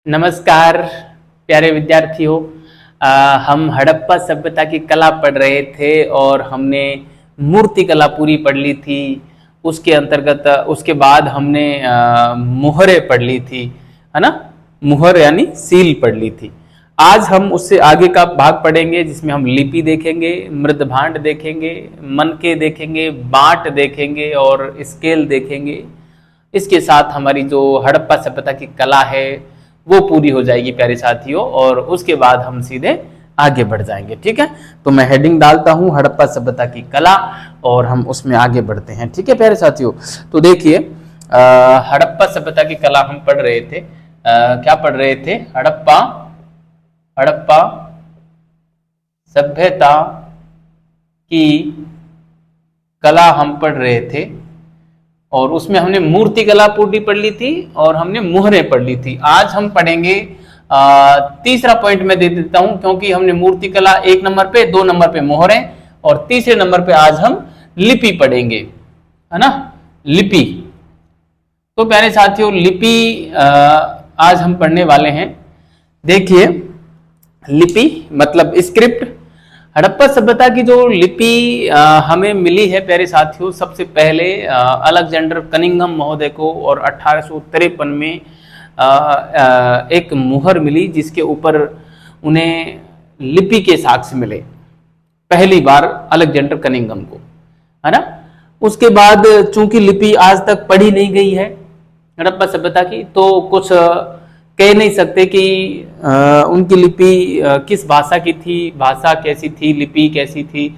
नमस्कार प्यारे विद्यार्थियों। हम हड़प्पा सभ्यता की कला पढ़ रहे थे और हमने मूर्ति कला पूरी पढ़ ली थी। उसके अंतर्गत उसके बाद हमने मुहरें पढ़ ली थी, है ना। मुहर यानी सील पढ़ ली थी। आज हम उससे आगे का भाग पढ़ेंगे जिसमें हम लिपि देखेंगे, मृदभांड देखेंगे, मनके देखेंगे, बांट देखेंगे और स्केल देखेंगे। इसके साथ हमारी जो हड़प्पा सभ्यता की कला है वो पूरी हो जाएगी प्यारे साथियों, और उसके बाद हम सीधे आगे बढ़ जाएंगे। ठीक है, तो मैं हेडिंग डालता हूं हड़प्पा सभ्यता की कला और हम उसमें आगे बढ़ते हैं। ठीक है प्यारे साथियों, तो देखिए हड़प्पा सभ्यता की कला हम पढ़ रहे थे। क्या पढ़ रहे थे? हड़प्पा सभ्यता की कला हम पढ़ रहे थे और उसमें हमने मूर्ति कला पूरी पढ़ ली थी और हमने मुहरें पढ़ ली थी। आज हम पढ़ेंगे तीसरा पॉइंट मैं दे देता हूं, क्योंकि हमने मूर्ति कला 1 नंबर पे, 2 नंबर पे मोहरें और तीसरे नंबर पे आज हम लिपि पढ़ेंगे, है ना। लिपि, तो प्यारे साथियों लिपि आज हम पढ़ने वाले हैं। देखिए लिपि मतलब स्क्रिप्ट। हड़प्पा सभ्यता की जो लिपि हमें मिली है प्यारे साथियों, सबसे पहले अलेक्जेंडर कनिंघम महोदय को और 1853 में एक मुहर मिली जिसके ऊपर उन्हें लिपि के साक्ष्य मिले, पहली बार अलेक्जेंडर कनिंघम को, है ना। उसके बाद चूंकि लिपि आज तक पढ़ी नहीं गई है हड़प्पा सभ्यता की, तो कुछ कह नहीं सकते कि उनकी लिपि किस भाषा की थी, भाषा कैसी थी, लिपि कैसी थी।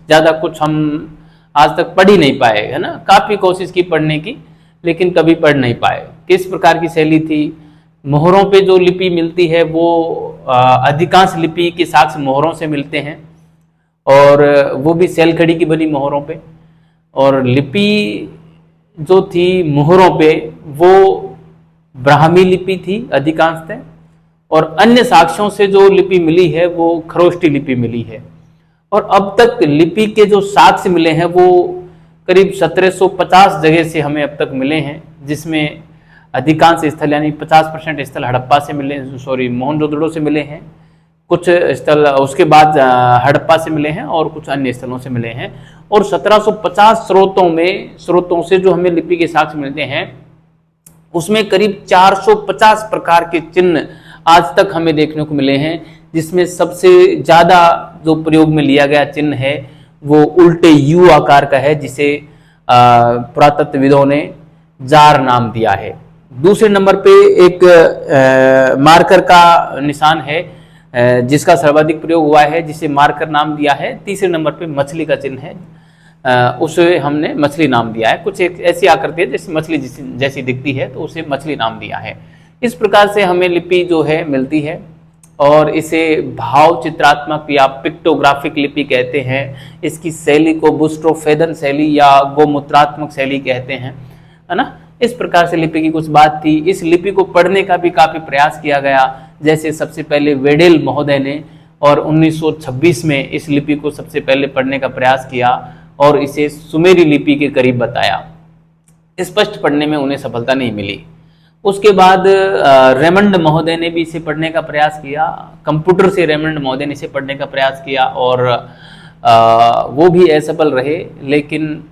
ज़्यादा कुछ हम आज तक पढ़ ही नहीं पाए, है ना। काफ़ी कोशिश की पढ़ने की लेकिन कभी पढ़ नहीं पाए। किस प्रकार की शैली थी, मोहरों पे जो लिपि मिलती है वो अधिकांश लिपि के साक्ष्य मोहरों से मिलते हैं और वो भी सैलखड़ी की बनी मोहरों पे। और लिपि जो थी मोहरों पे वो ब्राह्मी लिपि थी अधिकांशतः, और अन्य साक्ष्यों से जो लिपि मिली है वो खरोष्टी लिपि मिली है। और अब तक लिपि के जो साक्ष्य मिले हैं वो करीब 1750 जगह से हमें अब तक मिले हैं, जिसमें अधिकांश स्थल यानी 50% स्थल हड़प्पा से मिले, मोहनजोदड़ो से मिले हैं, कुछ स्थल उसके बाद हड़प्पा से मिले हैं और कुछ अन्य स्थलों से मिले हैं। और 1750 स्रोतों से जो हमें लिपि के साक्ष्य मिलते हैं उसमें करीब 450 प्रकार के चिन्ह आज तक हमें देखने को मिले हैं, जिसमें सबसे ज्यादा जो प्रयोग में लिया गया चिन्ह है वो उल्टे यू आकार का है, जिसे पुरातत्वविदों ने जार नाम दिया है। दूसरे नंबर पे एक मार्कर का निशान है जिसका सर्वाधिक प्रयोग हुआ है, जिसे मार्कर नाम दिया है। तीसरे नंबर पे मछली का चिन्ह है, उसे हमने मछली नाम दिया है। कुछ एक ऐसी आकृति है जैसे मछली जैसी दिखती है, तो उसे मछली नाम दिया है। इस प्रकार से हमें लिपि जो है मिलती है और इसे भाव चित्रात्मक या पिक्टोग्राफिक लिपि कहते हैं। इसकी शैली को बुस्ट्रोफेदन शैली या गोमूत्रात्मक शैली कहते हैं, है ना। इस प्रकार से लिपि की कुछ बात थी। इस लिपि को पढ़ने का भी काफी प्रयास किया गया, जैसे सबसे पहले वेडेल महोदय ने और 1926 में इस लिपि को सबसे पहले पढ़ने का प्रयास किया और इसे सुमेरी लिपि के करीब बताया। स्पष्ट पढ़ने में उन्हें सफलता नहीं मिली। उसके बाद रेमंड महोदय ने भी इसे पढ़ने का प्रयास किया, कंप्यूटर से रेमंड महोदय ने इसे पढ़ने का प्रयास किया और वो भी असफल रहे। लेकिन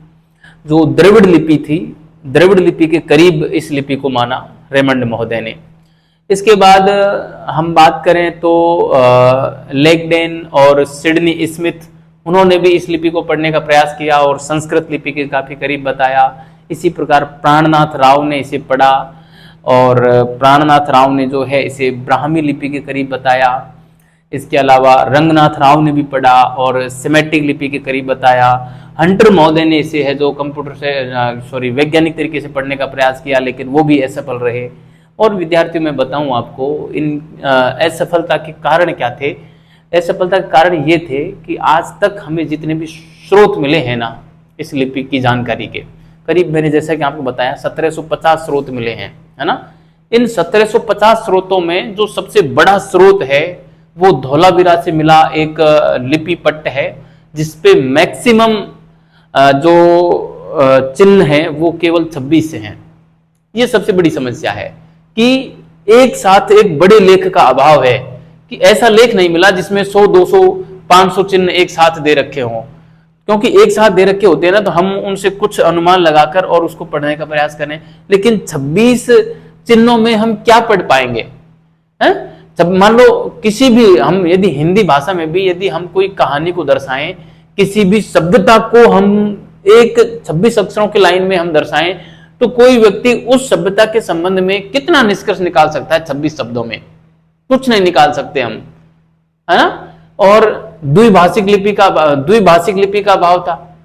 जो द्रविड़ लिपि थी, द्रविड़ लिपि के करीब इस लिपि को माना रेमंड महोदय ने। इसके बाद हम बात करें तो लेगडेन और सिडनी स्मिथ, उन्होंने भी इस लिपि को पढ़ने का प्रयास किया और संस्कृत लिपि के काफी करीब बताया। इसी प्रकार प्राणनाथ राव ने इसे पढ़ा और प्राणनाथ राव ने जो है इसे ब्राह्मी लिपि के करीब बताया। इसके अलावा रंगनाथ राव ने भी पढ़ा और सेमेटिक लिपि के करीब बताया। हंटर महोदय ने इसे है जो कंप्यूटर से वैज्ञानिक तरीके से पढ़ने का प्रयास किया, लेकिन वो भी असफल रहे। और विद्यार्थियों मैं बताऊं आपको इन असफलता के कारण क्या थे। असफलता के कारण ये थे कि आज तक हमें जितने भी स्रोत मिले हैं ना इस लिपि की जानकारी के, करीब मैंने जैसा कि आपको बताया 1750 स्रोत मिले हैं, है ना। इन 1750 स्रोतों में जो सबसे बड़ा स्रोत है वो धौलावीरा से मिला एक लिपि पट्ट है, जिसपे मैक्सिमम जो चिन्ह हैं वो केवल 26 से हैं। ये सबसे बड़ी समस्या है कि एक साथ एक बड़े लेख का अभाव है कि ऐसा लेख नहीं मिला जिसमें 100, 200, 500 चिन्ह एक साथ दे रखे हों। क्योंकि एक साथ दे रखे होते हैं ना, तो हम उनसे कुछ अनुमान लगाकर और उसको पढ़ने का प्रयास करें, लेकिन 26 चिन्हों में हम क्या पढ़ पाएंगे? हैं? जब मान लो किसी भी, हम यदि हिंदी भाषा में भी यदि हम कोई कहानी को दर्शाएं, किसी भी सभ्यता को हम एक 26 अक्षरों की लाइन में हम दर्शाएं, तो कोई व्यक्ति उस सभ्यता के संबंध में कितना निष्कर्ष निकाल सकता है 26 शब्दों में? कुछ नहीं निकाल सकते हम, है ना। और द्विभाषिक लिपि का अभाव था।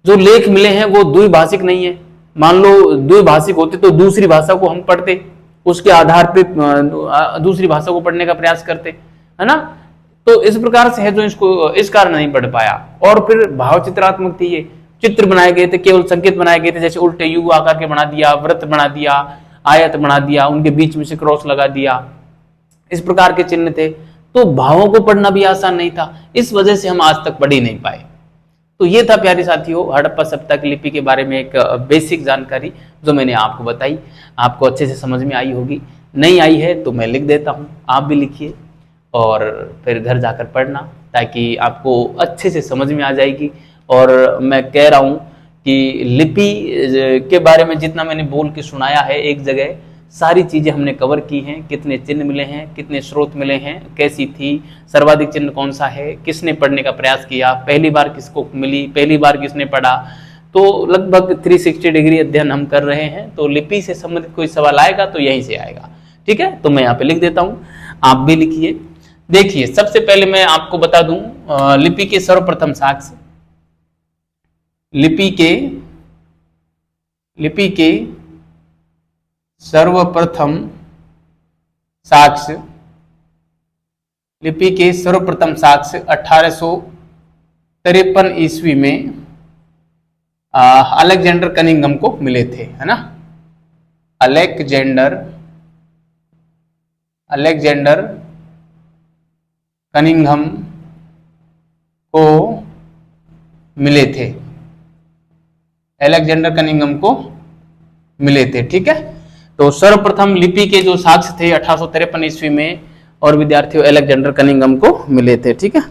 जो लेख मिले हैं वो द्विभाषिक नहीं है। मान लो द्विभाषिक होते तो दूसरी भाषा को हम पढ़ते, उसके आधार पे दूसरी भाषा को पढ़ने का प्रयास करते, है ना। तो इस प्रकार से है जो इसको इस कारण नहीं पढ़ पाया। और फिर भाव चित्रात्मक थी, ये चित्र बनाए गए थे, केवल संकेत बनाए गए थे, जैसे उल्टे यू आकार के बना दिया, वृत्त बना दिया, आयत बना दिया, उनके बीच में से क्रॉस लगा दिया, इस प्रकार के चिन्ह थे। तो भावों को पढ़ना भी आसान नहीं था, इस वजह से हम आज तक पढ़ ही नहीं पाए। तो ये था प्यारे साथियों हड़प्पा सभ्यता की लिपि के बारे में एक बेसिक जानकारी जो मैंने आपको बताई। आपको अच्छे से समझ में आई होगी। नहीं आई है तो मैं लिख देता हूँ, आप भी लिखिए और फिर घर जाकर पढ़ना, ताकि आपको अच्छे से समझ में आ जाएगी। और मैं कह रहा हूँ कि लिपि के बारे में जितना मैंने बोल के सुनाया है, एक जगह सारी चीजें हमने कवर की हैं। कितने चिन्ह मिले हैं, कितने स्रोत मिले हैं, कैसी थी, सर्वाधिक चिन्ह कौन सा है, किसने पढ़ने का प्रयास किया, पहली बार किसको मिली, पहली बार किसने पढ़ा। तो लगभग 360 डिग्री अध्ययन हम कर रहे हैं। तो लिपि से संबंधित कोई सवाल आएगा तो यहीं से आएगा, ठीक है। तो मैं यहाँ पे लिख देता हूँ, आप भी लिखिए। देखिए सबसे पहले मैं आपको बता दूं लिपि के सर्वप्रथम साक्ष्य, लिपि के सर्वप्रथम साक्ष्य, लिपि के सर्वप्रथम साक्ष्य 1853 ईस्वी में अलेक्जेंडर कनिंघम को मिले थे, है ना। अलेक्जेंडर कनिंघम को मिले थे, अलेक्जेंडर कनिंघम को मिले थे, ठीक है। तो सर्वप्रथम लिपि के जो साक्ष्य थे 1853 ईस्वी में, और विद्यार्थियों अलेक्जेंडर कनिंघम को मिले थे, ठीक है।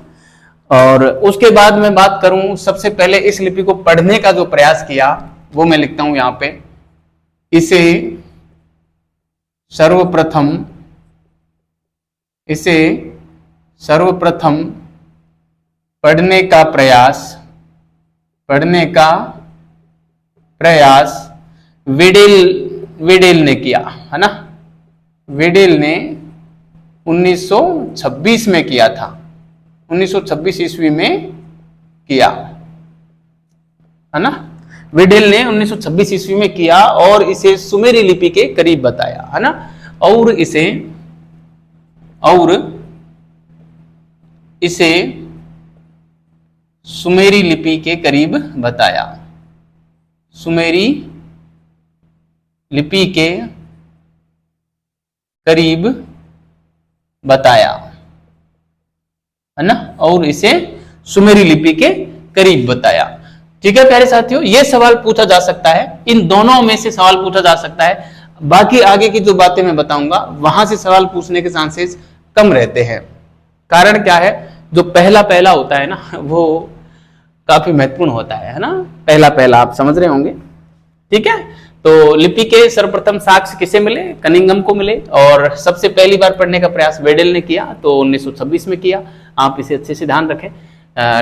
और उसके बाद मैं बात करूं, सबसे पहले इस लिपि को पढ़ने का जो प्रयास किया वो मैं लिखता हूं यहां पे, इसे सर्वप्रथम पढ़ने का प्रयास वेडेल ने किया, है ना। वेडेल ने 1926 में किया था, 1926 ईस्वी में किया, है ना। वेडेल ने 1926 ईस्वी में किया और इसे सुमेरी लिपि के करीब बताया, है ना। और इसे सुमेरी लिपि के करीब बताया, सुमेरी लिपि के करीब बताया, है ना। और इसे सुमेरी लिपि के करीब बताया, ठीक है प्यारे साथियों। यह सवाल पूछा जा सकता है, इन दोनों में से सवाल पूछा जा सकता है। बाकी आगे की जो बातें मैं बताऊंगा वहां से सवाल पूछने के चांसेस कम रहते हैं। कारण क्या है, जो पहला होता है ना वो काफी महत्वपूर्ण होता है ना। पहला आप समझ रहे होंगे, ठीक है। तो लिपि के सर्वप्रथम साक्ष्य किसे मिले? कनिंघम को मिले। और सबसे पहली बार पढ़ने का प्रयास वेडेल ने किया, तो 1926 में किया। आप इसे अच्छे से ध्यान रखें,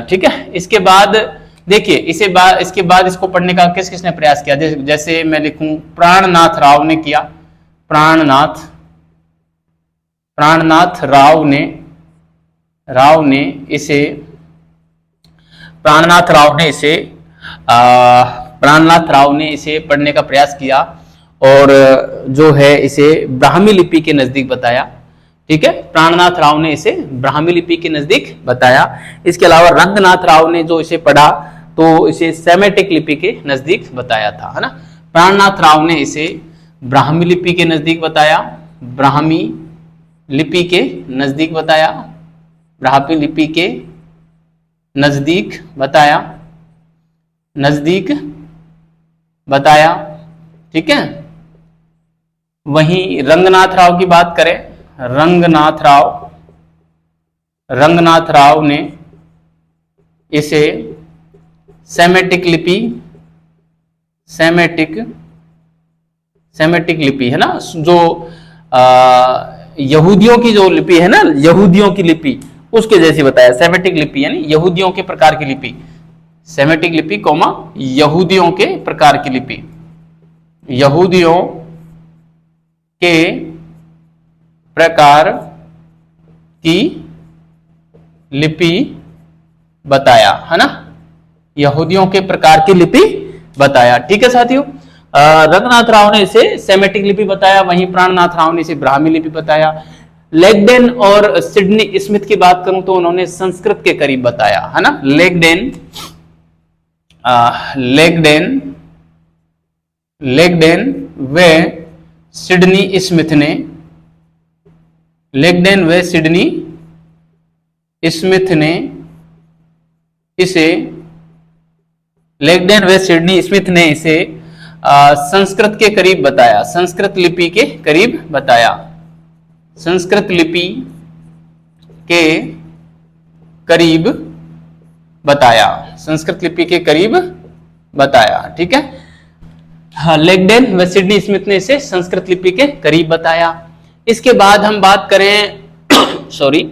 ठीक है। इसके बाद देखिए, इसके बाद इसको पढ़ने का किसने प्रयास किया? जैसे मैं लिखूं, प्राणनाथ राव ने किया, प्राणनाथ राव ने इसे पढ़ने का प्रयास किया और जो है इसे ब्राह्मी लिपि के नजदीक बताया, ठीक है। प्राणनाथ राव ने इसे ब्राह्मी लिपि के नजदीक बताया। इसके अलावा रंगनाथ राव ने जो इसे पढ़ा तो इसे सेमेटिक लिपि के नजदीक बताया था, है ना। प्राणनाथ राव ने इसे ब्राह्मी लिपि के नजदीक बताया, ब्राह्मी लिपि के नजदीक बताया, ब्राह्मी लिपि के नजदीक बताया, ठीक है। वहीं रंगनाथ राव की बात करें, रंगनाथ राव ने इसे सेमेटिक लिपि है ना, जो यहूदियों की जो लिपि है ना, यहूदियों की लिपि उसके जैसी बताया। सेमेटिक लिपि यानी यहूदियों के प्रकार की लिपि, सेमेटिक लिपि कॉमा यहूदियों के प्रकार की लिपि, यहूदियों के प्रकार की लिपि बताया, है ना, यहूदियों के प्रकार की लिपि बताया। ठीक है साथियों, रंगनाथ राव ने इसे सेमेटिक लिपि बताया, वहीं प्राणनाथ राव ने इसे ब्राह्मी लिपि बताया। लेगडेन और सिडनी स्मिथ की बात करूं तो उन्होंने संस्कृत के करीब बताया, है ना। लेगडेन व सिडनी स्मिथ ने, लेगडेन व सिडनी स्मिथ ने इसे, लेगडेन व सिडनी स्मिथ ने इसे संस्कृत के करीब बताया, संस्कृत लिपि के करीब बताया, संस्कृत लिपि के करीब बताया, संस्कृत लिपि के करीब बताया। ठीक है, हाँ, लेगडेन व सिडनी स्मिथ ने इसे संस्कृत लिपि के करीब बताया। इसके बाद हम बात करें सॉरी,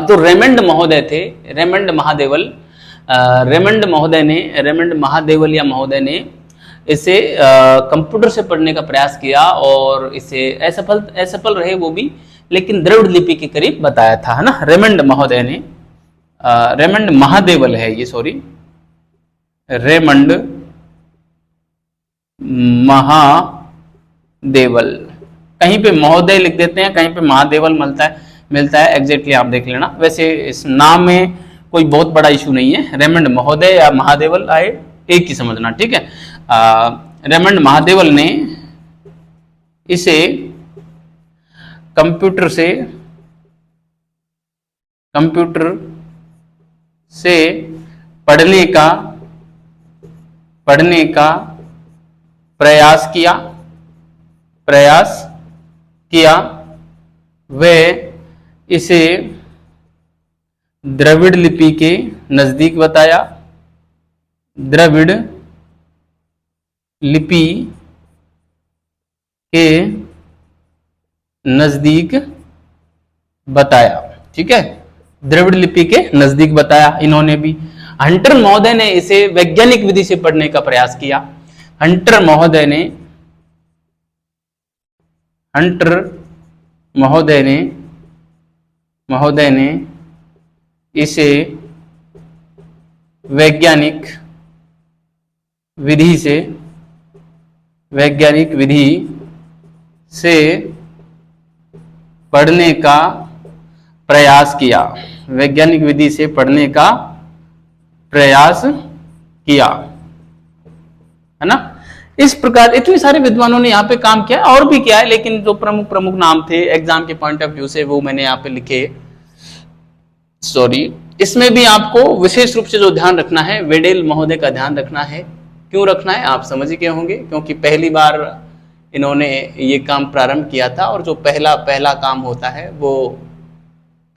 जो रेमंड महोदय थे, रेमंड महादेवल या महोदय ने इसे कंप्यूटर से पढ़ने का प्रयास किया और इसे असफल रहे वो भी, लेकिन द्रविड़ लिपि के करीब बताया था, है ना। रेमंड महादेवल है ये, सॉरी, रेमंड महादेवल, कहीं पे महोदय लिख देते हैं, कहीं पे महादेवल मिलता है एग्जैक्टली आप देख लेना। वैसे इस नाम में कोई बहुत बड़ा इशू नहीं है, रेमंड महोदय या महादेवल आए एक ही समझना। ठीक है, रेमंड महादेवल ने इसे कंप्यूटर से पढ़ने का प्रयास किया, वे इसे द्रविड़ लिपि के नजदीक बताया, द्रविड़ लिपि के नजदीक बताया। ठीक है, द्रविड़ लिपि के नजदीक बताया इन्होंने भी। हंटर महोदय ने इसे वैज्ञानिक विधि से पढ़ने का प्रयास किया, हंटर महोदय ने इसे वैज्ञानिक विधि से पढ़ने का प्रयास किया, वैज्ञानिक विधि से पढ़ने का प्रयास किया, है ना। इस प्रकार इतने सारे विद्वानों ने यहाँ पे काम किया, और भी किया है, लेकिन जो प्रमुख नाम थे एग्जाम के पॉइंट ऑफ व्यू से वो मैंने यहाँ पे लिखे। सॉरी, इसमें भी आपको विशेष रूप से जो ध्यान रखना है, वेडेल महोदय का ध्यान रखना है। क्यों रखना है आप समझ ही गए होंगे, क्योंकि पहली बार इन्होंने ये काम प्रारंभ किया था, और जो पहला काम होता है वो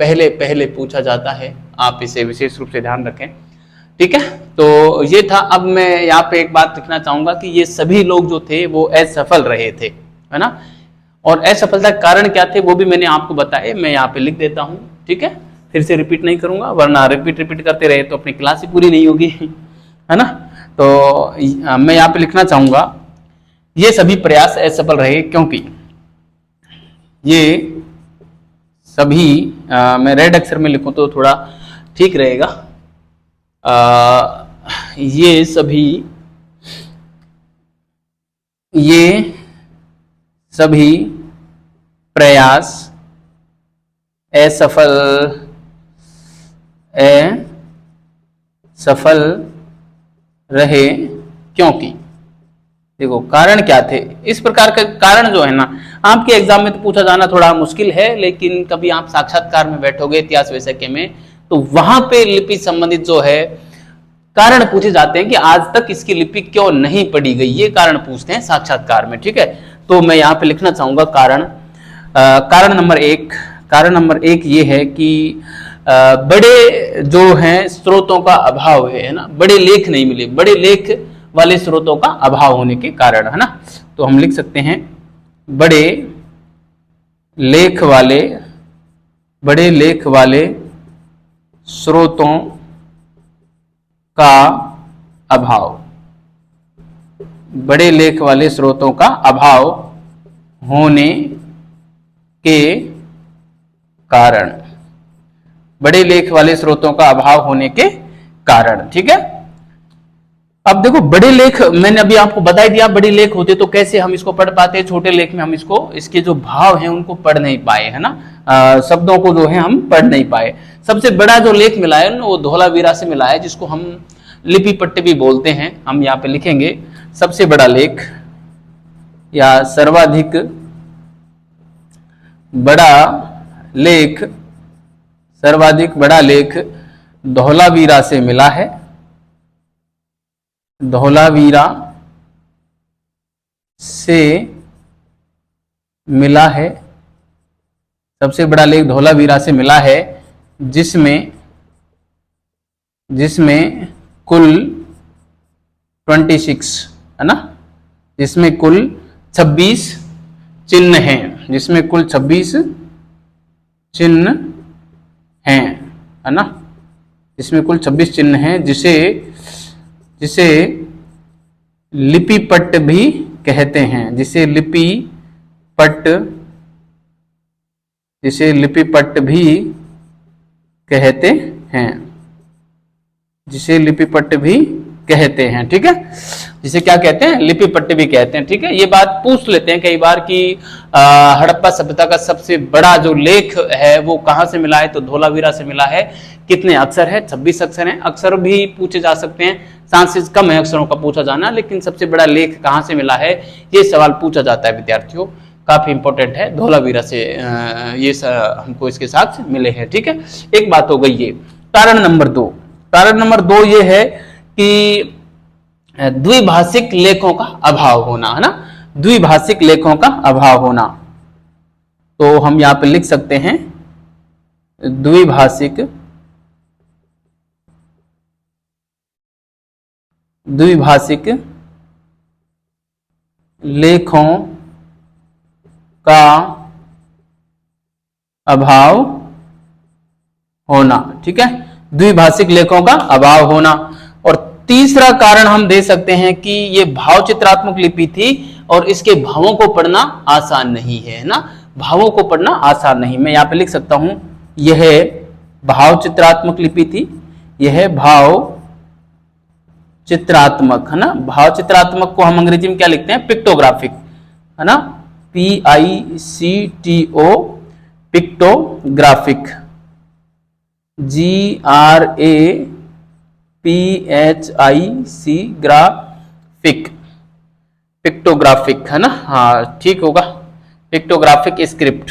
पहले पूछा जाता है। आप इसे विशेष रूप से ध्यान रखें। ठीक है, तो ये था। अब मैं यहाँ पे एक बात लिखना चाहूंगा कि ये सभी लोग जो थे वो असफल रहे थे, है ना, और असफलता के कारण क्या थे वो भी मैंने आपको बताए, मैं यहाँ पे लिख देता हूँ। ठीक है, फिर से रिपीट नहीं करूंगा, वरना रिपीट करते रहे तो अपनी क्लास ही पूरी नहीं होगी, है ना। तो मैं यहाँ पे लिखना चाहूंगा ये सभी प्रयास असफल रहे, क्योंकि ये सभी, मैं रेड अक्षर में लिखूं तो थोड़ा ठीक रहेगा, ये सभी प्रयास सफल रहे, क्योंकि देखो कारण क्या थे। इस प्रकार का कारण जो है ना, आपके एग्जाम में तो पूछा जाना थोड़ा मुश्किल है, लेकिन कभी आप साक्षात्कार में बैठोगे इतिहास विषय के में, तो वहां पे लिपि संबंधित जो है कारण पूछे जाते हैं कि आज तक इसकी लिपि क्यों नहीं पढ़ी गई, ये कारण पूछते हैं साक्षात्कार में। ठीक है, तो मैं यहाँ पे लिखना चाहूंगा कारण। कारण नंबर एक ये है कि बड़े जो हैं स्रोतों का अभाव है ना, बड़े लेख नहीं मिले, बड़े लेख वाले स्रोतों का अभाव होने के कारण, है ना। तो हम लिख सकते हैं बड़े लेख वाले स्रोतों का अभाव, बड़े लेख वाले स्रोतों का अभाव होने के कारण, बड़े लेख वाले स्रोतों का अभाव होने के कारण। ठीक है, अब देखो बड़े लेख मैंने अभी आपको बता ही दिया, बड़े लेख होते तो कैसे हम इसको पढ़ पाते, छोटे लेख में हम इसके जो भाव हैं उनको पढ़ नहीं पाए, है ना, शब्दों को जो है हम पढ़ नहीं पाए। सबसे बड़ा जो लेख मिला है वो धोलावीरा से मिला है, जिसको हम लिपि पट्ट भी बोलते हैं। हम यहाँ पे लिखेंगे सबसे बड़ा लेख या सर्वाधिक बड़ा लेख, सर्वाधिक बड़ा लेख धोलावीरा से मिला है, धोलावीरा से मिला है, सबसे बड़ा लेख धोलावीरा से मिला है, जिसमें कुल 26, है ना, जिसमें कुल 26 चिन्ह हैं, जिसमें कुल 26 चिन्ह हैं, है ना, जिसमें कुल 26 चिन्ह हैं, जिसे लिपि पट्ट भी कहते हैं, जिसे लिपि पट्ट भी कहते हैं, जिसे लिपि पट्ट भी कहते हैं। ठीक है, जिसे क्या कहते हैं, लिपि पट्ट भी कहते हैं। ठीक है, ये बात पूछ लेते हैं कई बार कि हड़प्पा सभ्यता का सबसे बड़ा जो लेख है वो कहां से मिला है, तो धोलावीरा से मिला है। कितने अक्षर है, 26 अक्षर हैं। अक्षर भी पूछे जा सकते हैं, चांसेस कम है अक्षरों का पूछा जाना, लेकिन सबसे बड़ा लेख कहां से मिला है ये सवाल पूछा जाता है विद्यार्थियों, काफी इंपॉर्टेंट है। धोलावीरा से ये हमको इसके साथ मिले हैं। ठीक है, एक बात हो गई ये। कारण नंबर दो ये है कि द्विभाषिक लेखों का अभाव होना, है ना, द्विभाषिक लेखों का अभाव होना। तो हम यहां पे लिख सकते हैं द्विभाषिक लेखों का अभाव होना। ठीक है, द्विभाषिक लेखों का अभाव होना। और तीसरा कारण हम दे सकते हैं कि ये भाव चित्रात्मक लिपि थी और इसके भावों को पढ़ना आसान नहीं है ना, भावों को पढ़ना आसान नहीं। मैं यहां पे लिख सकता हूं यह भाव चित्रात्मक लिपि थी, यह भाव चित्रात्मक, है ना। भाव चित्रात्मक को हम अंग्रेजी में क्या लिखते हैं, पिक्टोग्राफिक, है ना, PICTO, pictographic, GRAPHIC, graphic, pictographic, है ना, हाँ ठीक होगा। पिक्टोग्राफिक स्क्रिप्ट,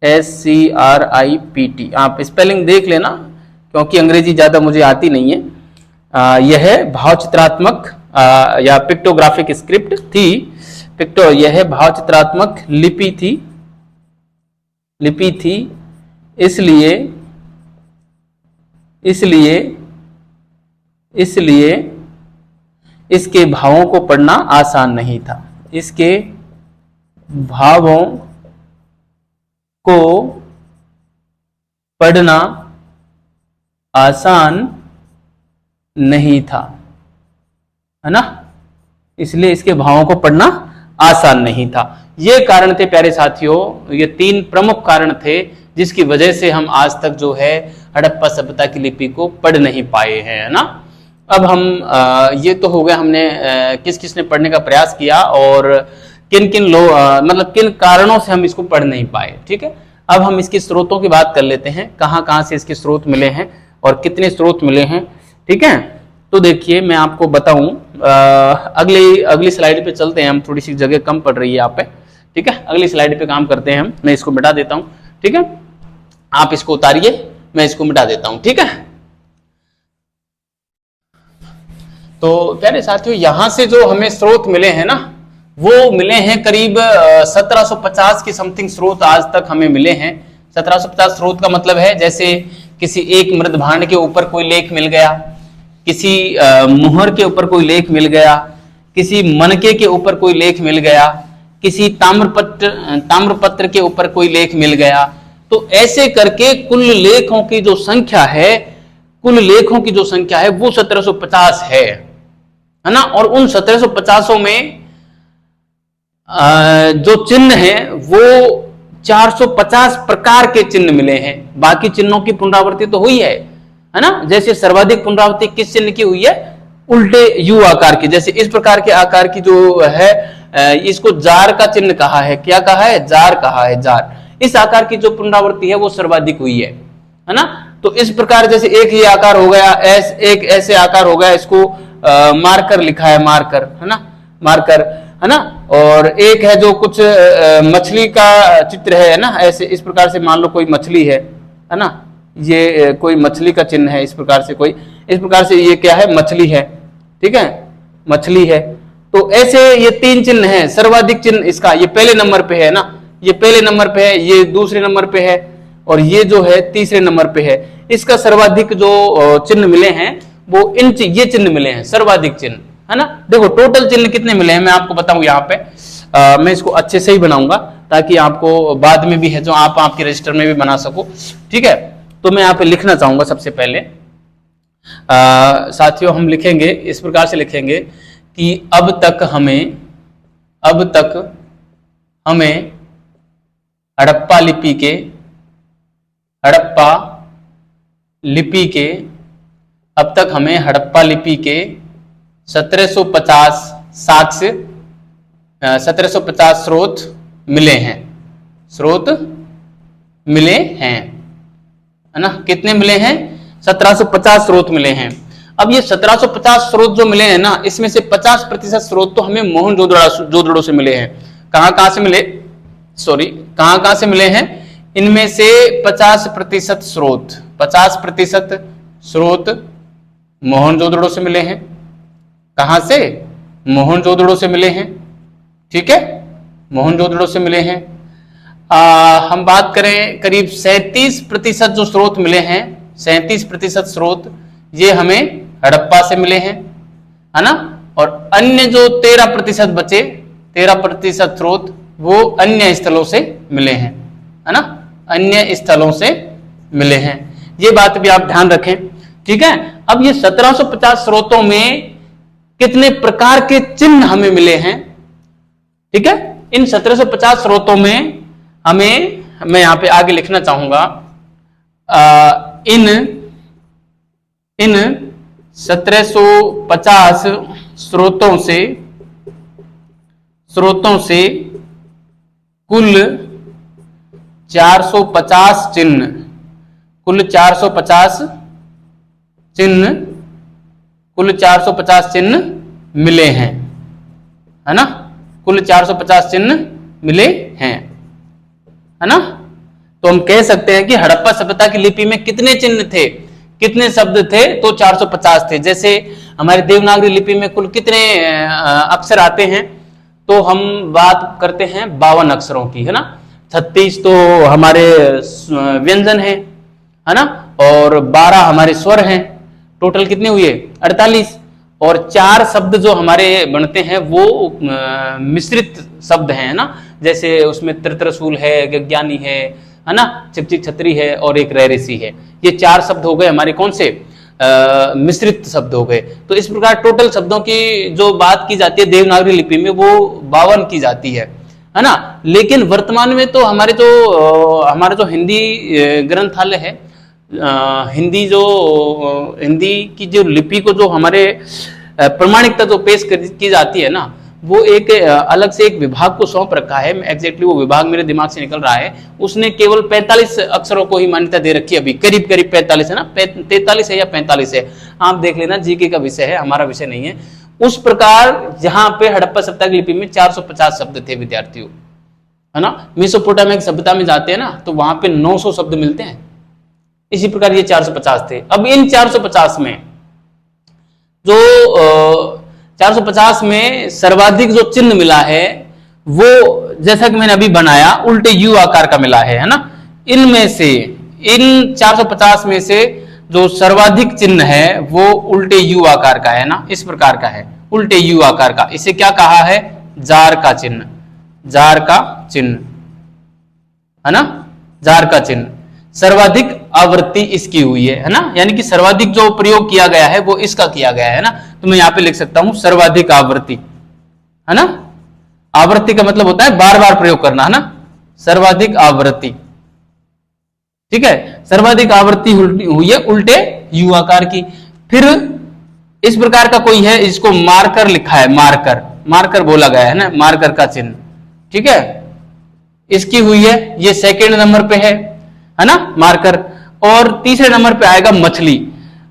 SCRIPT, आप स्पेलिंग देख लेना क्योंकि अंग्रेजी ज्यादा मुझे आती नहीं है। यह भाव चित्रात्मक या पिक्टोग्राफिक स्क्रिप्ट थी, यह भाव चित्रात्मक लिपि थी, इसलिए इसके भावों को पढ़ना आसान नहीं था, इसके भावों को पढ़ना आसान नहीं था, है ना, इसलिए इसके भावों को पढ़ना आसान नहीं था। ये कारण थे प्यारे साथियों, ये तीन प्रमुख कारण थे जिसकी वजह से हम आज तक जो है हड़प्पा सभ्यता की लिपि को पढ़ नहीं पाए हैं, है ना। अब हम ये तो हो गया, हमने किस किस ने पढ़ने का प्रयास किया और किन किन लोग मतलब किन कारणों से हम इसको पढ़ नहीं पाए। ठीक है, अब हम इसके स्रोतों की बात कर लेते हैं, कहाँ कहाँ से इसके स्रोत मिले हैं और कितने स्रोत मिले हैं। ठीक है, तो देखिए मैं आपको बताऊं, अगली स्लाइड पे चलते हैं हम, थोड़ी सी जगह कम पड़ रही है यहाँ पे। ठीक है, अगली स्लाइड पे काम करते हैं हम, मैं इसको मिटा देता हूं। ठीक है, आप इसको उतारिए, मैं इसको मिटा देता हूं। ठीक है, तो प्यारे साथियों यहां से जो हमें स्रोत मिले हैं ना, वो मिले हैं करीब 1750 के समथिंग स्रोत आज तक हमें मिले हैं। 1750 स्रोत का मतलब है जैसे किसी एक मृद भांड के ऊपर कोई लेख मिल गया, किसी मुहर के ऊपर कोई लेख मिल गया, किसी मनके के ऊपर कोई लेख मिल गया, किसी ताम्रपत्र के ऊपर कोई लेख मिल गया। तो ऐसे करके कुल लेखों की जो संख्या है, कुल लेखों की जो संख्या है वो 1750 है ना। और उन 1750 में जो चिन्ह है वो 450 प्रकार के चिन्ह मिले हैं। बाकी चिन्हों की पुनरावृत्ति तो हुई है ना। जैसे सर्वाधिक पुनरावृत्ति किस चिन्ह की हुई है? उल्टे यू आकार की। जैसे इस प्रकार के आकार की जो है इसको जार का चिन्ह कहा है। क्या कहा है? जार कहा है, जार। इस आकार की जो पुनरावृत्ति है वो सर्वाधिक हुई है ना। तो इस प्रकार जैसे एक ही आकार हो गया, एक ऐसे आकार हो गया, इसको मार्कर लिखा है, मार्कर है ना, मार्कर है ना। और एक है जो कुछ मछली का चित्र है ना, ऐसे इस प्रकार से मान लो कोई मछली है ना, ये कोई मछली का चिन्ह है, इस प्रकार से कोई, इस प्रकार से ये क्या है? मछली है, ठीक है, मछली है। तो ऐसे ये तीन चिन्ह हैं। सर्वाधिक चिन्ह इसका ये पहले नंबर पे है ना, ये पहले नंबर पे है, ये दूसरे नंबर पे है और ये जो है तीसरे नंबर पे है। इसका सर्वाधिक जो चिन्ह मिले हैं वो ये चिन्ह मिले हैं, सर्वाधिक चिन्ह है ना। देखो टोटल चिन्ह कितने मिले हैं मैं आपको बताऊं यहाँ पे। मैं इसको अच्छे से ही बनाऊंगा ताकि आपको बाद में भी है जो आप आपके रजिस्टर में भी बना सको, ठीक है। तो मैं यहाँ पे लिखना चाहूंगा सबसे पहले साथियों, हम लिखेंगे इस प्रकार से लिखेंगे कि अब तक हमें हड़प्पा लिपि के अब तक हमें हड़प्पा लिपि के 1750 साक्ष्य 1750 स्रोत मिले हैं, है ना। कितने मिले हैं? 1750 स्रोत मिले हैं। अब ये 1750 स्रोत जो मिले हैं ना, इसमें से 50% स्रोत तो हमें मोहनजोदड़ो से मिले हैं। कहां से मिले? कहां से मिले हैं? इनमें से 50% स्रोत मोहनजोदड़ो से मिले हैं। कहां से? मोहनजोदड़ो से मिले हैं, ठीक है, मोहनजोदड़ो से मिले हैं। हम बात करें करीब 37% जो स्रोत मिले हैं, 37% स्रोत ये हमें हड़प्पा से मिले हैं, है ना। और अन्य जो 13% बचे, 13% स्रोत वो अन्य स्थलों से मिले हैं, है ना, अन्य स्थलों से मिले हैं। ये बात भी आप ध्यान रखें, ठीक है। अब ये 1750 स्रोतों में कितने प्रकार के चिन्ह हमें मिले हैं, ठीक है। इन 1750 स्रोतों में हमें, मैं यहां पे आगे लिखना चाहूंगा, इन 1750 स्रोतों से कुल 450 चिन्ह, कुल 450 चिन्ह मिले हैं, है ना। कुल 450 चिन्ह मिले हैं, है ना। तो हम कह सकते हैं कि हड़प्पा सभ्यता की लिपि में कितने चिन्ह थे, कितने शब्द थे? तो 450 थे। जैसे हमारी देवनागरी लिपि में कुल कितने अक्षर आते हैं? तो हम बात करते हैं 52 अक्षरों की, है ना। 36 तो हमारे व्यंजन है ना, और 12 हमारे स्वर हैं। टोटल कितने हुए? 48। और 4 शब्द जो हमारे बनते हैं वो मिश्रित शब्द हैं ना, जैसे उसमें त्रिशूल है, ज्ञानी है ना, चिकचिक छतरी है और एक रैरेसी है। ये 4 शब्द हो गए हमारे कौन से? मिश्रित शब्द हो गए। तो इस प्रकार टोटल शब्दों की जो बात की जाती है देवनागरी लिपि में वो 52 की जाती है ना। लेकिन वर्तमान में तो हमारा जो हिंदी ग्रंथालय है, हिंदी की जो लिपि को जो हमारे प्रमाणिकता जो पेश की जाती है ना, वो एक अलग से एक विभाग को सौंप रखा है। एग्जैक्टली वो विभाग मेरे दिमाग से निकल रहा है। उसने केवल 45 अक्षरों को ही मान्यता दे रखी है अभी, करीब 45 है ना, 43 है या 45 है, आप देख लेना, जीके का विषय है, हमारा विषय नहीं है। उस प्रकार जहां पे हड़प्पा सभ्यता की लिपि में 450 शब्द थे विद्यार्थियों, है ना। मेसोपोटामिया सभ्यता में जाते हैं ना तो वहां पे 900 शब्द मिलते हैं। इसी प्रकार ये 450 थे। अब इन 450 में जो 450 में सर्वाधिक जो चिन्ह मिला है वो, जैसा कि मैंने अभी बनाया, उल्टे यू आकार का मिला है ना। इनमें से, इन 450 में से जो सर्वाधिक चिन्ह है वो उल्टे यू आकार का है ना, इस प्रकार का है, उल्टे यू आकार का। इसे क्या कहा है? जार का चिन्ह, जार का चिन्ह है ना, जार का चिन्ह। सर्वाधिक आवृत्ति इसकी हुई है ना, यानी कि सर्वाधिक जो प्रयोग किया गया है वो इसका किया गया है ना। तो मैं यहां पे लिख सकता हूं सर्वाधिक आवृत्ति, है ना। आवृत्ति का मतलब होता है बार बार प्रयोग करना, है ना, सर्वाधिक आवृत्ति। ठीक है, सर्वाधिक आवृत्ति हुई है उल्टे यू आकार की। फिर इस प्रकार का कोई है, इसको मार्कर लिखा है, मार्कर, मार्कर बोला गया है ना, मार्कर का चिन्ह। ठीक है, इसकी हुई है, ये सेकेंड नंबर पे है ना, मार्कर। और तीसरे नंबर पे आएगा मछली।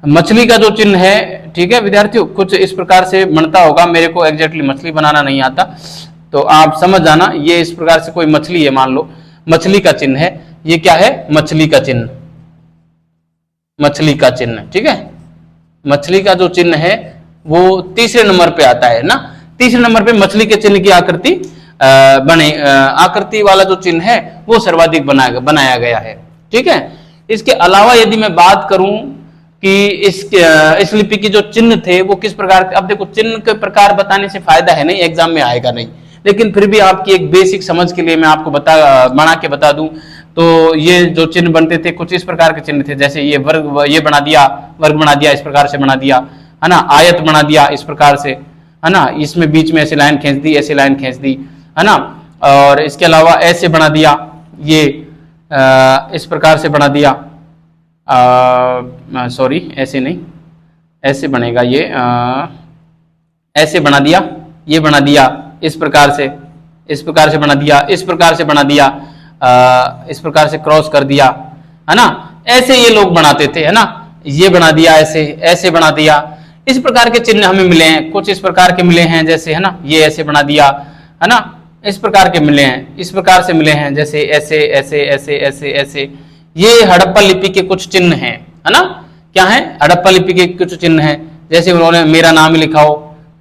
मछली का जो चिन्ह है, ठीक है विद्यार्थियों, कुछ इस प्रकार से बनता होगा, मेरे को एग्जैक्टली मछली बनाना नहीं आता, तो आप समझ जाना। ये इस प्रकार से कोई मछली है, मान लो मछली का चिन्ह है, ये क्या है? मछली का चिन्ह, मछली का चिन्ह। ठीक है, मछली का जो चिन्ह है वो तीसरे नंबर पे आता है ना। तीसरे नंबर पे मछली के चिन्ह की आकृति आकृति वाला जो चिन्ह है वो सर्वाधिक बनाया गया है। ठीक है, इसके अलावा यदि मैं बात करूं कि इस लिपि के जो चिन्ह थे वो किस प्रकार, अब देखो चिन्ह के प्रकार बताने से फायदा है नहीं, एग्जाम में आएगा नहीं, लेकिन फिर भी आपकी एक बेसिक समझ के लिए मैं आपको बना के बता दूं। तो ये जो चिन्ह बनते थे कुछ इस प्रकार के चिन्ह थे, जैसे ये वर्ग, ये बना दिया, वर्ग बना दिया, इस प्रकार से बना दिया, है ना, आयत बना दिया इस प्रकार से, है ना, इसमें बीच में ऐसे लाइन खींच दी, ऐसे लाइन खींच दी, है ना। और इसके अलावा ऐसे बना दिया, ये इस प्रकार से बना दिया, सॉरी ऐसे नहीं, ऐसे बनेगा ये, ऐसे बना दिया, ये बना दिया इस प्रकार से, इस प्रकार से बना दिया, इस प्रकार से बना दिया, इस प्रकार से क्रॉस कर दिया, है ना। ऐसे ये लोग बनाते थे, है ना, ये बना दिया, ऐसे ऐसे बना दिया। इस प्रकार के चिन्ह हमें मिले हैं, कुछ इस प्रकार के मिले हैं, जैसे, है ना, ये ऐसे बना दिया, है ना, इस प्रकार के मिले हैं, इस प्रकार से मिले हैं, जैसे ऐसे ऐसे ऐसे ऐसे ऐसे। ये हड़प्पा लिपि के कुछ चिन्ह हैं, है ना। क्या है? हड़प्पा लिपि के कुछ चिन्ह हैं, जैसे उन्होंने मेरा नाम लिखा हो,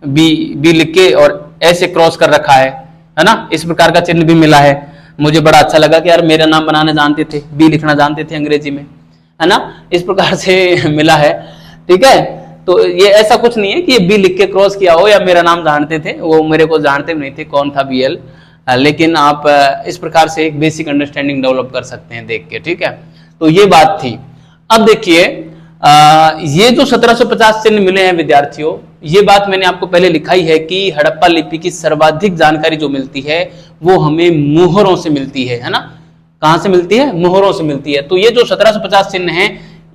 बी लिख के और ऐसे क्रॉस कर रखा है ना, इस प्रकार का चिन्ह भी मिला है। मुझे बड़ा अच्छा लगा कि यार मेरा नाम बनाने जानते थे, बी लिखना जानते थे अंग्रेजी में, है ना, इस प्रकार से मिला है। ठीक है, तो ये ऐसा कुछ नहीं है कि ये बी लिख के क्रॉस किया हो या मेरा नाम जानते थे, वो मेरे को जानते भी नहीं थे कौन था बीएल, लेकिन आप इस प्रकार से एक बेसिक अंडरस्टैंडिंग डेवलप कर सकते हैं देख के। ठीक है, तो ये बात थी। अब देखिए ये जो 1750 चिन्ह मिले हैं विद्यार्थियों, ये बात मैंने आपको पहले लिखाई है कि हड़प्पा लिपि की सर्वाधिक जानकारी जो मिलती है वो हमें मुहरों से मिलती है ना। कहां से मिलती है? मुहरों से मिलती है। तो ये जो 1750 चिन्ह हैं,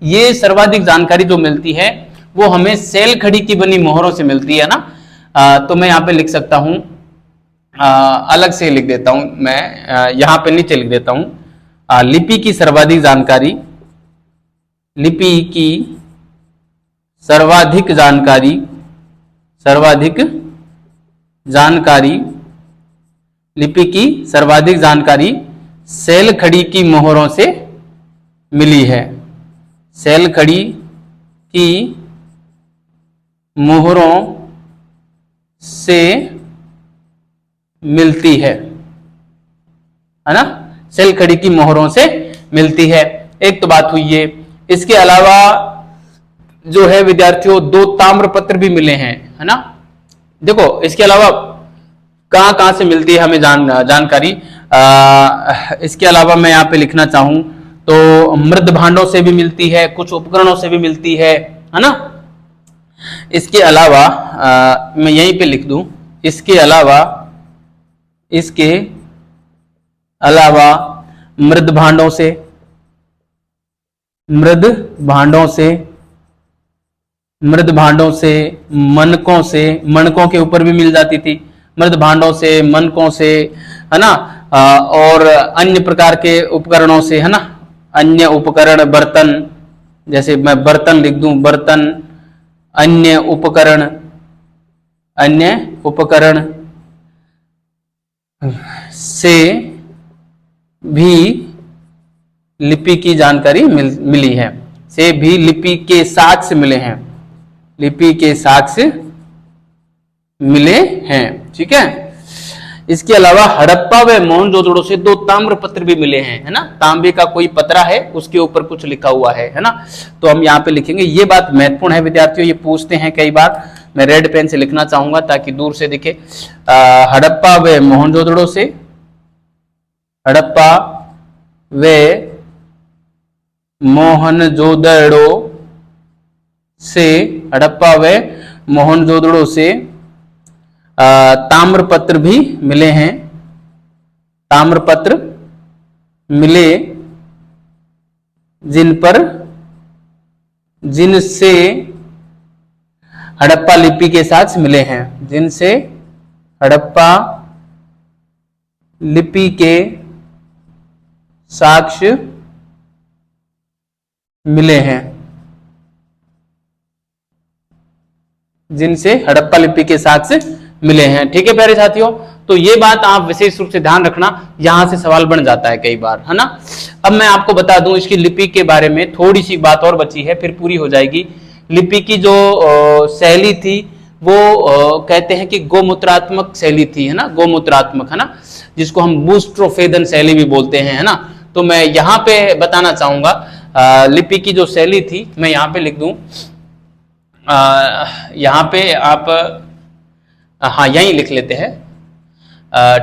ये सर्वाधिक जानकारी जो मिलती है वो हमें सेल खड़ी की बनी मोहरों से मिलती है ना। तो मैं यहाँ पे लिख सकता हूं, अलग से लिख देता हूं मैं, यहाँ पे नीचे लिख देता हूं, लिपि की सर्वाधिक जानकारी, लिपि की सर्वाधिक जानकारी, सर्वाधिक जानकारी, लिपि की सर्वाधिक जानकारी सेल खड़ी की मोहरों से मिली है, सेल खड़ी की मोहरों से मिलती है ना, सेल खड़ी की मोहरों से मिलती है। एक तो बात हुई ये। इसके अलावा जो है विद्यार्थियों, 2 ताम्रपत्र भी मिले हैं, है ना। देखो इसके अलावा कहां कहां से मिलती है हमें जानकारी। इसके अलावा मैं यहाँ पे लिखना चाहूं तो मृद भांडों से भी मिलती है, कुछ उपकरणों से भी मिलती है ना। इसके अलावा मैं यहीं पे लिख दूं, इसके अलावा मृद भांडों से, मृद भांडों से, मृद भांडों से, मनकों से, मनकों के ऊपर भी मिल जाती थी, मृद भांडों से, मनकों से, है ना, और अन्य प्रकार के उपकरणों से, है ना, अन्य उपकरण, बर्तन, जैसे मैं बर्तन लिख दूं, बर्तन, अन्य उपकरण, अन्य उपकरण से भी लिपि की जानकारी मिली है, से भी लिपि के साक्ष्य मिले हैं, लिपि के साक्ष्य मिले हैं। ठीक है, इसके अलावा हड़प्पा व मोहनजोदड़ो से 2 ताम्रपत्र भी मिले हैं, है ना। तांबे का कोई पतरा है, उसके ऊपर कुछ लिखा हुआ है ना। तो हम यहाँ पे लिखेंगे, ये बात महत्वपूर्ण है विद्यार्थियों, ये पूछते हैं कई बार। मैं रेड पेन से लिखना चाहूंगा ताकि दूर से दिखे। हड़प्पा व मोहनजोदड़ो से, हड़प्पा व मोहनजोदड़ो से, हड़प्पा व मोहनजोदड़ो से ताम्रपत्र भी मिले हैं, ताम्रपत्र मिले जिनसे हड़प्पा लिपि के साथ मिले हैं, जिनसे हड़प्पा लिपि के साक्ष्य मिले हैं, जिनसे हड़प्पा लिपि के साक्ष्य मिले हैं। ठीक है प्यारे साथियों, तो ये बात आप विशेष रूप से ध्यान रखना, यहां से सवाल बन जाता है कई बार, है ना। अब मैं आपको बता दूं इसकी लिपि के बारे में, थोड़ी सी बात और बची है फिर पूरी हो जाएगी। लिपि की जो शैली थी वो कहते हैं कि गोमूत्रात्मक शैली थी, है ना, गोमूत्रात्मक, है ना, जिसको हम बूस्ट्रोफेदन शैली भी बोलते हैं, है ना। तो मैं यहाँ पे बताना चाहूंगा लिपि की जो शैली थी, मैं यहाँ पे लिख दूं, यहाँ पे आप हाँ यही लिख लेते हैं।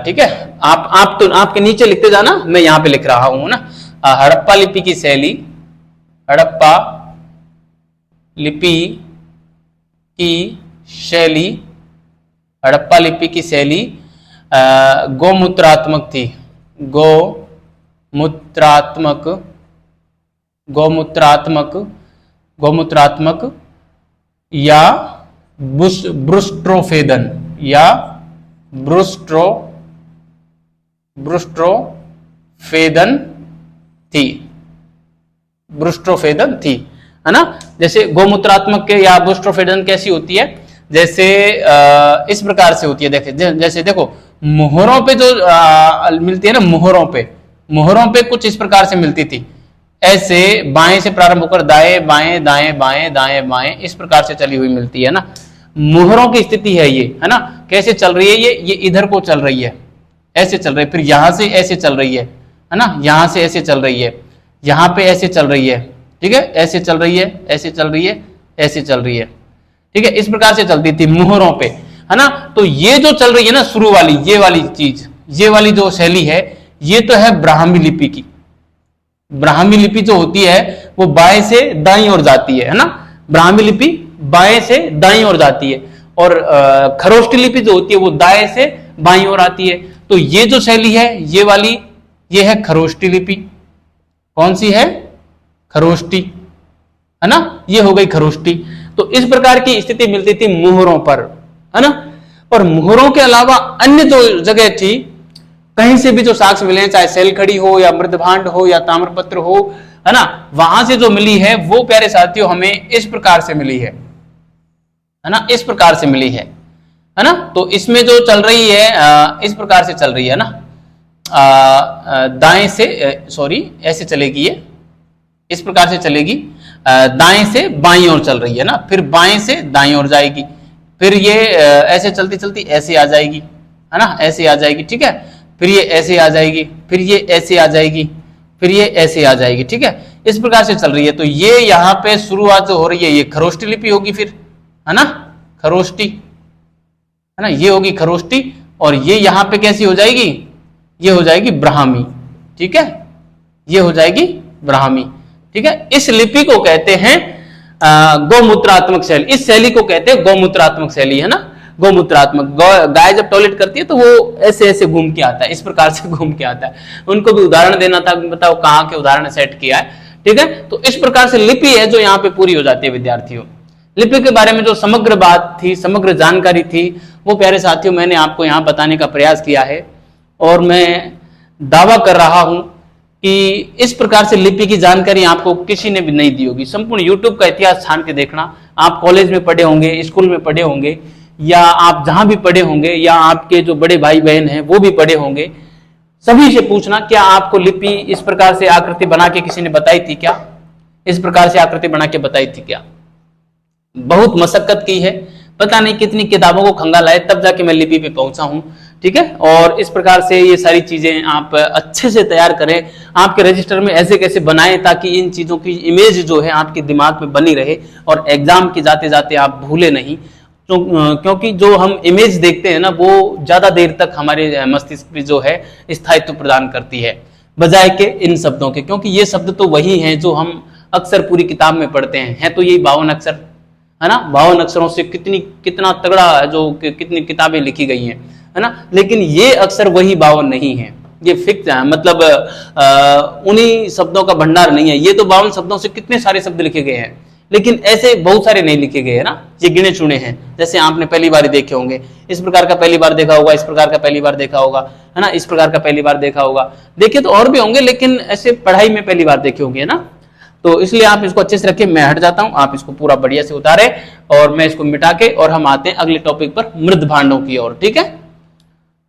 ठीक है, आप तो आपके नीचे लिखते जाना, मैं यहाँ पे लिख रहा हूं ना। हड़प्पा लिपि की शैली, हड़प्पा लिपि की शैली, हड़प्पा लिपि की शैली गोमूत्रात्मक थी, गोमूत्रात्मक, गोमूत्रात्मक, गोमूत्रात्मक या ब्रूस्ट्रोफेदन, या ब्रूस्ट्रोफेदन थी, ब्रूस्ट्रोफेदन थी, है ना। जैसे गोमूत्रात्मक के या ब्रूस्ट्रोफेदन कैसी होती है, जैसे इस प्रकार से होती है। देखे जैसे देखो मोहरों पे जो मिलती है ना, मोहरों पे कुछ इस प्रकार से मिलती थी, ऐसे बाएं से प्रारंभ होकर दाएं बाएं दाएं बाएं दाएं बाएं इस प्रकार से चली हुई मिलती है ना। मोहरों की स्थिति है ये, है ना। कैसे चल रही है ये इधर को चल रही है, ऐसे चल रही है, फिर यहां से ऐसे चल रही है ना, यहां से ऐसे चल रही है, यहां पे ऐसे चल रही है, ठीक है, ऐसे चल रही है, ऐसे चल रही है, ऐसे चल रही है, ठीक है, इस प्रकार से चलती थी मोहरों पे, है ना। तो ये जो चल रही है ना शुरू वाली, ये वाली चीज, ये वाली जो शैली है, ये तो है ब्राह्मी लिपि की। ब्राह्मी लिपि जो होती है वो बाएं से दाईं ओर जाती है ना, ब्राह्मी लिपि बाएं से दाईं ओर जाती है, और खरोष्टी लिपि जो होती है वो दाएं से बाईं ओर आती है। तो ये जो शैली है ये वाली, ये है खरोष्टी लिपि। कौन सी है? खरोष्टी, है ना, ये हो गई खरोष्टी। तो इस प्रकार की स्थिति मिलती थी मोहरों पर, है ना। और मोहरों के अलावा अन्य जो जगह थी, कहीं से भी जो साक्ष्य मिले हैं, चाहे सैलखड़ी हो या मृदभांड हो या ताम्रपत्र हो, है ना, वहां से जो मिली है वो प्यारे साथियों हमें इस प्रकार से मिली है ना, इस प्रकार से मिली है ना। तो इसमें जो चल रही है इस प्रकार से चल रही है ना, दाएं से सॉरी ऐसे चलेगी, ये इस प्रकार से चलेगी, दाएं से बाईं ओर चल रही है ना, फिर बाएं से दाईं ओर जाएगी, फिर ये ऐसे चलती चलती ऐसे आ जाएगी, है ना, ऐसे आ जाएगी, ठीक है, फिर ये ऐसे आ जाएगी, फिर ये ऐसे आ जाएगी, फिर ये ऐसे आ जाएगी, ठीक है, इस प्रकार से चल रही है। तो ये यहाँ पे शुरुआत जो हो रही है ये खरोष्टी लिपि होगी, फिर, है ना, खरोष्टी, है ना, ये होगी खरोष्टी, और ये यहाँ पे कैसी हो जाएगी, ये हो जाएगी ब्राह्मी, ठीक है, ये हो जाएगी ब्राह्मी, ठीक है। इस लिपि को कहते हैं गोमूत्रात्मक शैली, इस शैली को कहते हैं गोमूत्रात्मक शैली, है ना, गोमूत्रात्मक। गाय जब टॉयलेट करती है तो वो ऐसे ऐसे घूम के आता है, इस प्रकार से घूम के आता है। उनको भी उदाहरण देना था, बताओ कहाँ के उदाहरण सेट किया है, ठीक है। तो इस प्रकार से लिपि है जो यहाँ पे पूरी हो जाती है विद्यार्थियों। लिपि के बारे में जो समग्र बात थी, समग्र जानकारी थी, वो प्यारे साथियों मैंने आपको यहाँ बताने का प्रयास किया है, और मैं दावा कर रहा हूं कि इस प्रकार से लिपि की जानकारी आपको किसी ने भी नहीं दी होगी। संपूर्ण यूट्यूब का इतिहास छान के देखना, आप कॉलेज में पढ़े होंगे, स्कूल में पढ़े होंगे, या आप जहां भी पढ़े होंगे, या आपके जो बड़े भाई बहन हैं वो भी पढ़े होंगे, सभी से पूछना क्या आपको लिपि इस प्रकार से आकृति बना के किसी ने बताई थी क्या? इस प्रकार से आकृति बना के बताई थी क्या? बहुत मशक्कत की है, पता नहीं कितनी किताबों को खंगाला तब जाके मैं लिपि पे पहुंचा हूं। ठीक है, और इस प्रकार से ये सारी चीजें आप अच्छे से तैयार करें, आपके रजिस्टर में ऐसे कैसे बनाएं ताकि इन चीजों की इमेज जो है आपके दिमाग में बनी रहे और एग्जाम के जाते जाते आप भूले नहीं। तो क्योंकि जो हम इमेज देखते हैं ना वो ज्यादा देर तक हमारे मस्तिष्क पे जो है स्थायित्व प्रदान करती है बजाय के इन शब्दों के, क्योंकि ये शब्द तो वही हैं जो हम अक्सर पूरी किताब में पढ़ते हैं। है तो यही 52 अक्षर, है ना, 52 अक्षरों से कितना तगड़ा जो कितनी किताबें लिखी गई हैं, है ना, लेकिन ये अक्षर वही 52 नहीं है, ये फिक्स है, मतलब उन्हीं शब्दों का भंडार नहीं है। ये तो 52 शब्दों से कितने सारे शब्द लिखे गए हैं, लेकिन ऐसे बहुत सारे नहीं लिखे गए, है ना, ये गिने चुने हैं। जैसे आपने पहली बार देखे होंगे, इस प्रकार का पहली बार देखा होगा, इस प्रकार का पहली बार देखा होगा, है ना, इस प्रकार का पहली बार देखा होगा, देखे तो और भी होंगे लेकिन ऐसे पढ़ाई में पहली बार देखे होंगे, है ना। तो इसलिए आप इसको अच्छे से रखें, मैं हट जाता हूं, आप इसको पूरा बढ़िया से उतारे और मैं इसको मिटा के और हम आते हैं अगले टॉपिक पर, मृद भांडों की ओर। ठीक है,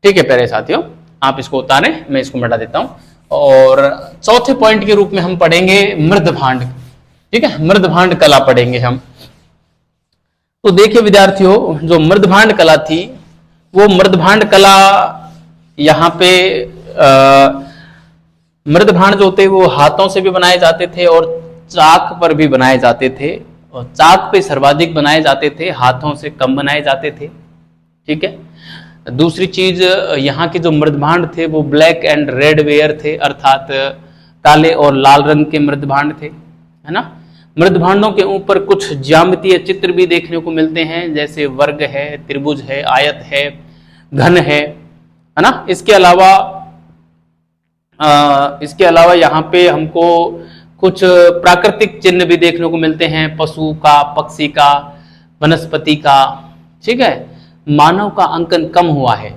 ठीक है प्यारे साथियों, आप इसको उतारें, मैं इसको मिटा देता हूं। और चौथे पॉइंट के रूप में हम पढ़ेंगे मृद भांड। ठीक है, मृद भांड कला पढ़ेंगे हम। तो देखिए विद्यार्थियों, जो मृद भांड कला थी वो मृद भांड कला यहाँ पे मृद भांड जो होते वो हाथों से भी बनाए जाते थे और चाक पर भी बनाए जाते थे, और चाक पे सर्वाधिक बनाए जाते थे, हाथों से कम बनाए जाते थे। ठीक है, दूसरी चीज, यहाँ के जो मृद भांड थे वो ब्लैक एंड रेड वेयर थे, अर्थात काले और लाल रंग के मृद भांड थे, है ना। मृद भांडों के ऊपर कुछ ज्यामितीय चित्र भी देखने को मिलते हैं, जैसे वर्ग है, त्रिभुज है, आयत है, घन है ना। इसके अलावा यहाँ पे हमको कुछ प्राकृतिक चिन्ह भी देखने को मिलते हैं, पशु का, पक्षी का, वनस्पति का। ठीक है, मानव का अंकन कम हुआ है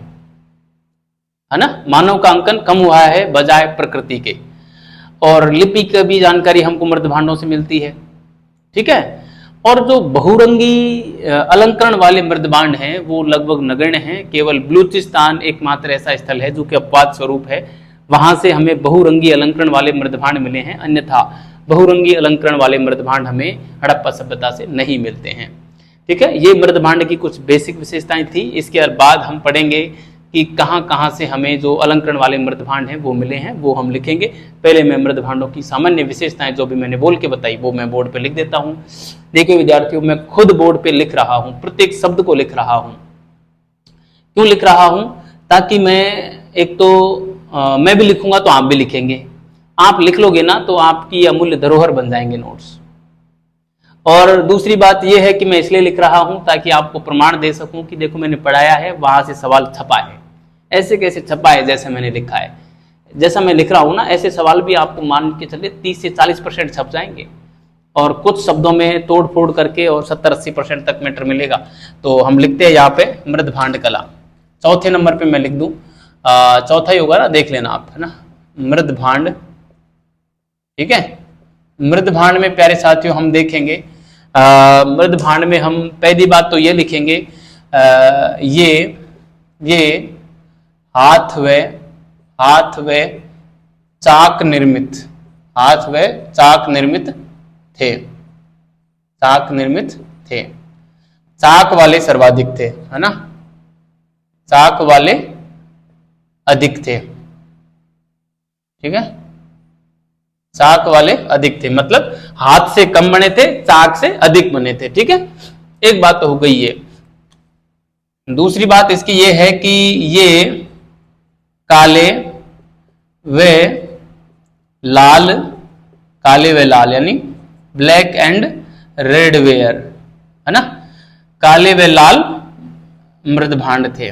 ना, मानव का अंकन कम हुआ है बजाय प्रकृति के। और लिपि की भी जानकारी हमको मृद भांडों से मिलती है। ठीक है, और जो बहुरंगी अलंकरण वाले मृद भांड हैं वो लगभग नगण्य हैं, केवल बलूचिस्तान एकमात्र ऐसा स्थल है जो कि अपवाद स्वरूप है, वहां से हमें बहुरंगी अलंकरण वाले मृद भांड मिले हैं, अन्यथा बहुरंगी अलंकरण वाले मृद भांड हमें हड़प्पा सभ्यता से नहीं मिलते हैं। ठीक है, ये मृद भांड की कुछ बेसिक विशेषताएं थी। इसके बाद हम पढ़ेंगे कि कहाँ कहाँ से हमें जो अलंकरण वाले मृद भांड हैं वो मिले हैं, वो हम लिखेंगे। पहले मैं मृद भांडों की सामान्य विशेषताएं जो भी मैंने बोल के बताई वो मैं बोर्ड पे लिख देता हूँ। देखिए विद्यार्थियों, मैं खुद बोर्ड पे लिख रहा हूँ, प्रत्येक शब्द को लिख रहा हूँ। क्यों लिख रहा हूँ? ताकि मैं एक तो मैं भी लिखूंगा तो आप भी लिखेंगे, आप लिख लोगे ना तो आपकी अमूल्य धरोहर बन जाएंगे नोट्स। और दूसरी बात यह है कि मैं इसलिए लिख रहा हूं ताकि आपको प्रमाण दे सकूं कि देखो मैंने पढ़ाया है, वहां से सवाल छपा है। ऐसे कैसे छपा है? जैसे मैंने लिखा है, जैसा मैं लिख रहा हूं ना, ऐसे सवाल भी आपको मान के चले 30 से 40% छप जाएंगे, और कुछ शब्दों में तोड़ फोड़ करके और 70-80% तक मैटर मिलेगा। तो हम लिखते हैं यहाँ पे मृद भांड कला। चौथे नंबर पे मैं लिख दूं, चौथा ही होगा ना, देख लेना आप, है ना, मृद भांड। ठीक है, मृद भांड में प्यारे साथियों हम देखेंगे, मृद भांड में हम पहली बात तो ये लिखेंगे, ये हाथ व चाक निर्मित, हाथ व चाक निर्मित थे, चाक निर्मित थे, चाक वाले सर्वाधिक थे, है ना, चाक वाले अधिक थे। ठीक है, चाक वाले अधिक थे, मतलब हाथ से कम बने थे, चाक से अधिक बने थे। ठीक है, एक बात तो हो गई ये। दूसरी बात इसकी ये है कि ये काले व लाल यानी ब्लैक एंड रेड वेयर, है ना, काले व लाल मृद भांड थे,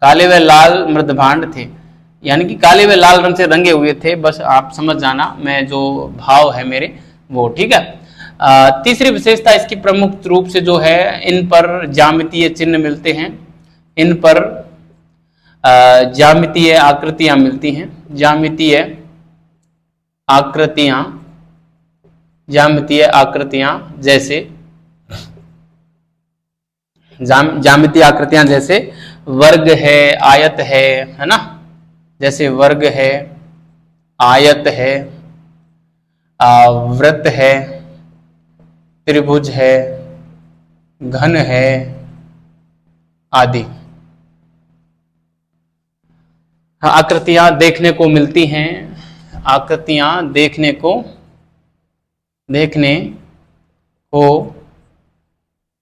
काले व लाल मृद भांड थे, यानी कि काले व लाल रंग से रंगे हुए थे। बस आप समझ जाना, मैं जो भाव है मेरे वो। ठीक है, तीसरी विशेषता इसकी प्रमुख रूप से जो है, इन पर ज्यामितीय चिन्ह मिलते हैं, इन पर ज्यामितीय आकृतियां मिलती हैं, ज्यामितीय आकृतियां जैसे ज्यामितीय आकृतियां जैसे वर्ग है, आयत है ना, जैसे वर्ग है, आयत है, वृत्त है, त्रिभुज है, घन है आदि। आकृतियां देखने को मिलती हैं, आकृतियां देखने को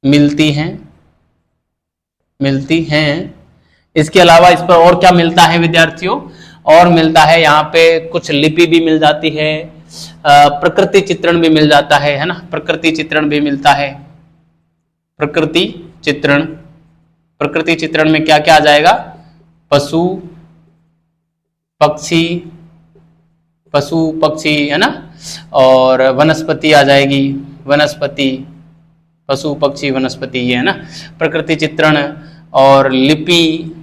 मिलती हैं। इसके अलावा इस पर और क्या मिलता है विद्यार्थियों? और मिलता है यहाँ पे कुछ लिपि भी मिल जाती है, प्रकृति चित्रण भी मिल जाता है ना, प्रकृति चित्रण भी मिलता है। प्रकृति चित्रण में क्या क्या आ जाएगा? पशु पक्षी है ना, और वनस्पति आ जाएगी, वनस्पति, पशु पक्षी वनस्पति, ये है ना प्रकृति चित्रण। और लिपि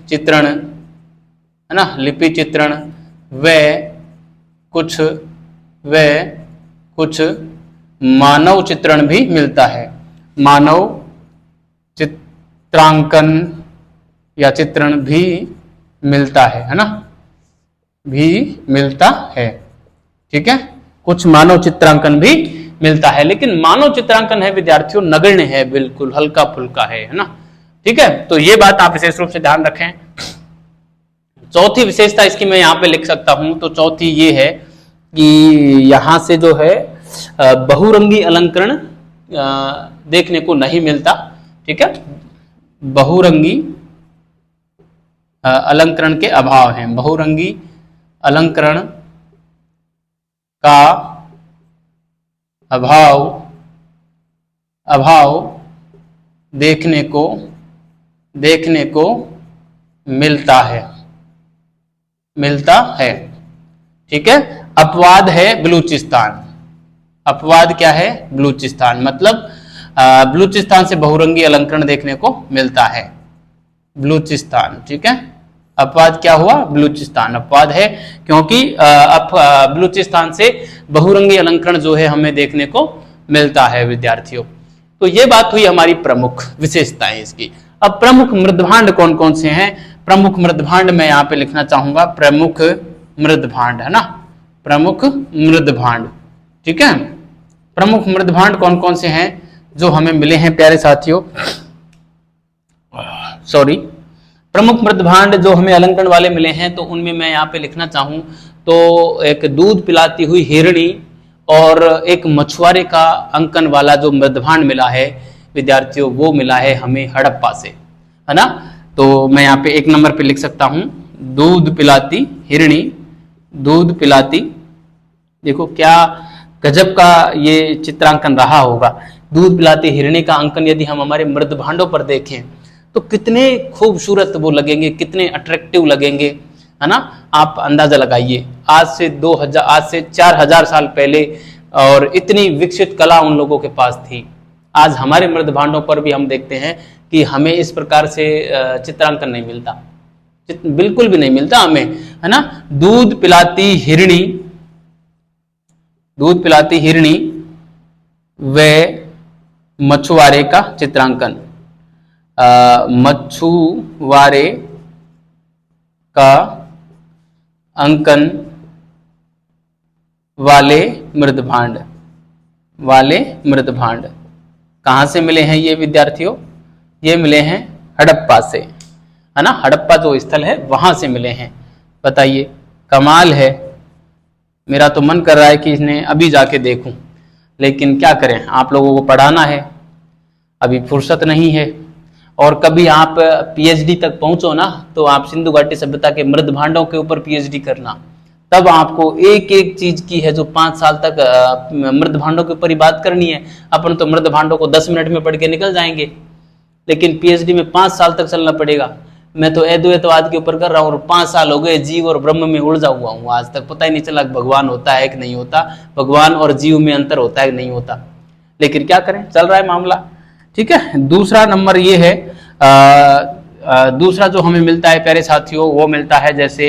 चित्रण है ना, लिपि चित्रण व कुछ मानव चित्रण भी मिलता है। मानव चित्रांकन या चित्रण भी मिलता है ना, भी मिलता है। ठीक है, कुछ मानव चित्रांकन भी मिलता है, लेकिन मानव चित्रांकन है विद्यार्थियों नगण्य है, बिल्कुल हल्का फुल्का है ना। ठीक है, तो ये बात आप विशेष रूप से ध्यान रखें। चौथी विशेषता इसकी मैं यहाँ पे लिख सकता हूं, तो चौथी ये है कि यहां से जो है बहुरंगी अलंकरण देखने को नहीं मिलता। ठीक है, बहुरंगी अलंकरण के अभाव है, बहुरंगी अलंकरण का अभाव देखने को मिलता है। ठीक है, अपवाद है बलूचिस्तान। अपवाद क्या है? बलूचिस्तान, मतलब बलूचिस्तान से बहुरंगी अलंकरण देखने को मिलता है, बलूचिस्तान। ठीक है, अपवाद क्या हुआ? बलूचिस्तान अपवाद है, क्योंकि बलूचिस्तान से बहुरंगी अलंकरण जो है हमें देखने को मिलता है विद्यार्थियों। तो ये बात हुई हमारी प्रमुख विशेषताएं इसकी। अब प्रमुख मृदभांड कौन कौन से हैं? प्रमुख मृदभांड मैं यहाँ पे लिखना चाहूंगा, प्रमुख मृदभांड है ना, प्रमुख मृदभांड। ठीक है, प्रमुख मृदभांड कौन कौन से हैं जो हमें मिले हैं प्यारे साथियों? सॉरी, प्रमुख मृदभांड जो हमें अलंकरण वाले मिले हैं, तो उनमें मैं यहाँ पे लिखना चाहूं तो एक दूध पिलाती हुई हिरणी और एक मछुआरे का अंकन वाला जो मृदभांड मिला है विद्यार्थियों, वो मिला है हमें हड़प्पा से, है ना। तो मैं यहाँ पे एक नंबर पे लिख सकता हूं, दूध पिलाती हिरणी, दूध पिलाती, देखो क्या गजब का ये चित्रांकन रहा होगा। दूध पिलाती हिरणी का अंकन यदि हम हमारे मृदभांडों पर देखें तो कितने खूबसूरत वो लगेंगे, कितने अट्रैक्टिव लगेंगे, है ना। आप अंदाजा लगाइए, आज से 4000 साल पहले, और इतनी विकसित कला उन लोगों के पास थी। आज हमारे मृदभांडों पर भी हम देखते हैं कि हमें इस प्रकार से चित्रांकन नहीं मिलता, बिल्कुल भी नहीं मिलता हमें, है ना। दूध पिलाती हिरणी, दूध पिलाती हिरणी व मछुआरे का चित्रांकन, मछुआरे का अंकन वाले मृदभांड, कहां से मिले हैं ये विद्यार्थियों? ये मिले हैं हड़प्पा से, है ना। हड़प्पा जो स्थल है वहां से मिले हैं। बताइए, कमाल है। मेरा तो मन कर रहा है कि इन्हें अभी जाके देखूं, लेकिन क्या करें, आप लोगों को पढ़ाना है, अभी फुर्सत नहीं है। और कभी आप पीएचडी तक पहुंचो ना, तो आप सिंधु घाटी सभ्यता के मृदभांडों के ऊपर पीएचडी करना, तब आपको एक एक चीज की है जो 5 साल तक मृदभांडों के ऊपर ही बात करनी है। अपन तो मृदभांडों को 10 मिनट में पढ़ के निकल जाएंगे, लेकिन पीएचडी में 5 साल तक चलना पड़ेगा। मैं तो अद्वैतवाद के ऊपर कर रहा हूँ और 5 साल हो गए जीव और ब्रह्म में उलझा हुआ हूँ, आज तक पता ही नहीं चला भगवान होता है कि नहीं होता, भगवान और जीव में अंतर होता है कि नहीं होता। लेकिन क्या करें, चल रहा है मामला। ठीक है, दूसरा नंबर ये है, दूसरा जो हमें मिलता है प्यारे साथियों, वो मिलता है जैसे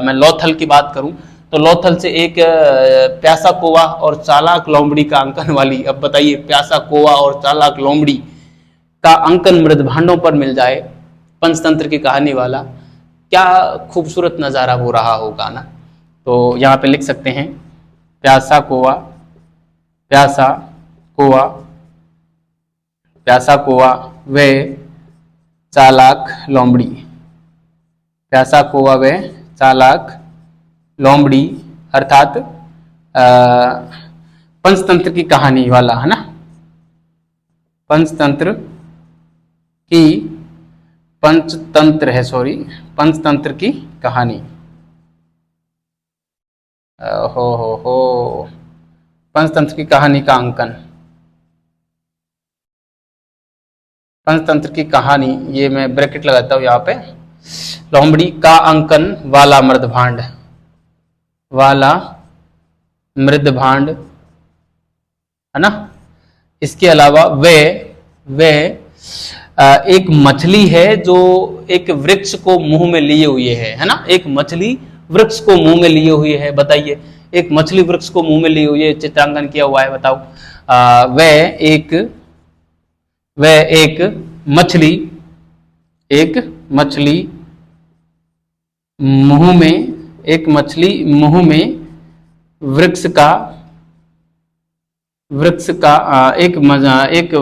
मैं लोथल की बात करूं तो लोथल से एक प्यासा कोवा और चालाक लोमड़ी का अंकन वाली, अब बताइए प्यासा कोवा और चालाक लोमड़ी का अंकन मृदभांडों पर मिल जाए, पंचतंत्र की कहानी वाला, क्या खूबसूरत नज़ारा हो रहा होगा ना। तो यहाँ पे लिख सकते हैं प्यासा कोवा प्यासा कौवा व चालाक लोमड़ी। प्यासा कौवा व चालाक लोमड़ी अर्थात पंचतंत्र की कहानी वाला, है ना, पंचतंत्र की कहानी। हो पंचतंत्र की कहानी का अंकन, पंचतंत्र की कहानी, ये मैं ब्रैकेट लगाता हूं यहाँ पे। लोमड़ी का अंकन वाला मृदभांड, वाला मृदभांड, है ना। इसके अलावा वे एक मछली है जो एक वृक्ष को मुंह में लिए हुए है ना। एक मछली वृक्ष को मुंह में लिए हुए है। बताइए, एक मछली वृक्ष को मुंह में लिए हुई है, चित्रांकन किया हुआ है, बताओ। वह एक मछली मुंह में वृक्ष का एक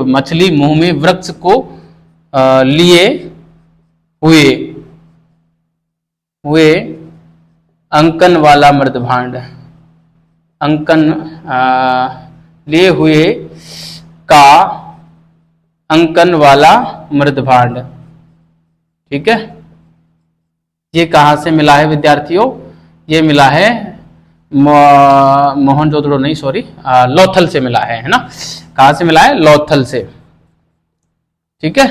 मछली मुंह में वृक्ष को लिए हुए अंकन वाला मृदभांड, लिए हुए का अंकन वाला मृदभांड। ठीक है, ये कहां से मिला है विद्यार्थियों? ये मिला है मोहनजोदड़ो नहीं, सॉरी, लोथल से मिला है ना। कहां से मिला है? लोथल से। ठीक है,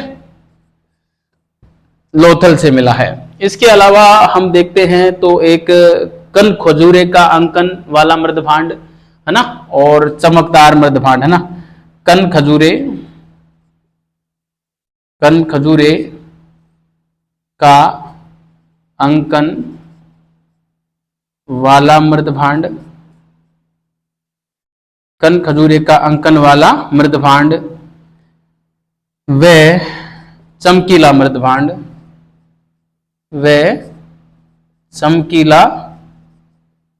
लोथल से मिला है। इसके अलावा हम देखते हैं तो एक कन खजूरे का अंकन वाला मृदभांड, है ना, और चमकदार मृदभांड, है ना। कन खजूरे का अंकन वाला मृदभांड, कन खजूरे का अंकन वाला मृदभांड, व चमकीला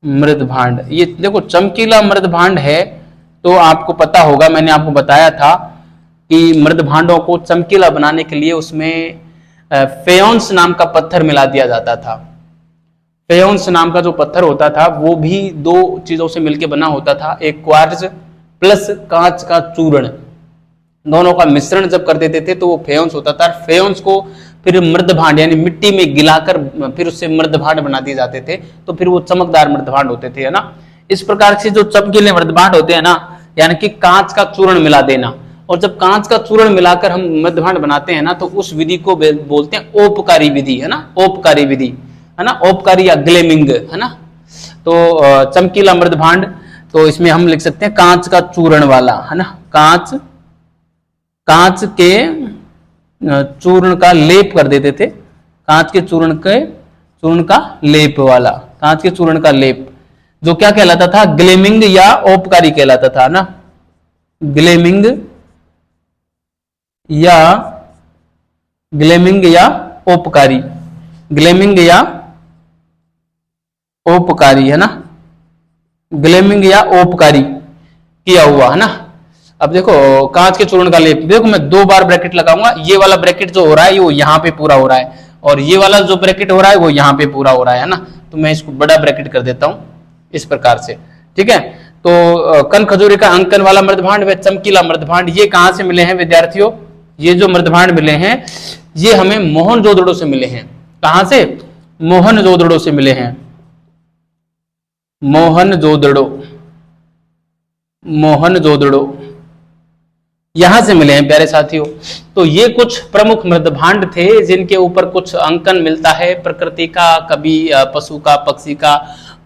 मृदभांड, ये देखो चमकीला मृदभांड है तो आपको पता होगा, मैंने आपको बताया था कि मृदभांडों को चमकीला बनाने के लिए उसमें फेयोन्स नाम का पत्थर मिला दिया जाता था। फेयोन्स नाम का जो पत्थर होता था वो भी दो चीजों से मिलकर बना होता था, एक क्वार्ट्ज प्लस कांच का चूर्ण, दोनों का मिश्रण जब कर देते थे तो वो फेयोन्स होता था। फेयोन्स को फिर मृदभांड यानी मिट्टी में गिलाकर फिर उससे मृदभांड बना दिए जाते थे, तो फिर वो चमकदार मृदभांड होते थे, है ना। इस प्रकार से जो चमकीले मृदभांड होते हैं ना, यानी कि कांच का चूर्ण मिला देना, और जब कांच का चूर्ण मिलाकर हम मृदभांड बनाते हैं ना तो उस विधि को बोलते हैं ओपकारी विधि, है ना, ओपकारी विधि, है ना, ओपकारी या ग्लेमिंग, है ना। तो चमकीला मृदभांड, तो इसमें हम लिख सकते हैं कांच का चूर्ण वाला, है ना, कांच के चूर्ण का लेप कर देते थे, कांच के चूर्ण का लेप वाला, कांच के चूर्ण का लेप, जो क्या कहलाता था? ग्लेमिंग या ओपकारी कहलाता था ना। ग्लेमिंग या ओपकारी, ग्लेमिंग या ओपकारी, है ना, ग्लेमिंग या ओपकारी किया हुआ, है ना। अब देखो कांच के चूर्ण का लेप, देखो मैं दो बार ब्रैकेट लगाऊंगा, ये वाला ब्रैकेट जो हो रहा है वो यहाँ पे पूरा हो रहा है, और ये वाला जो ब्रैकेट हो रहा है वो यहाँ पे पूरा हो रहा है ना। तो मैं इसको बड़ा ब्रैकेट कर देता हूं इस प्रकार से। ठीक है, तो कन खजूरे का अंकन वाला मृदभांड व चमकीला मृदभांड, ये कहां से मिले हैं विद्यार्थियों? ये जो मृदभांड मिले हैं ये हमें मोहनजोदड़ो से मिले हैं। कहां से? मोहनजोदड़ो से मिले हैं। मोहनजोदड़ो यहां से मिले हैं प्यारे साथियों। तो ये कुछ प्रमुख मृदभांड थे जिनके ऊपर कुछ अंकन मिलता है प्रकृति का, कभी पशु का, पक्षी का,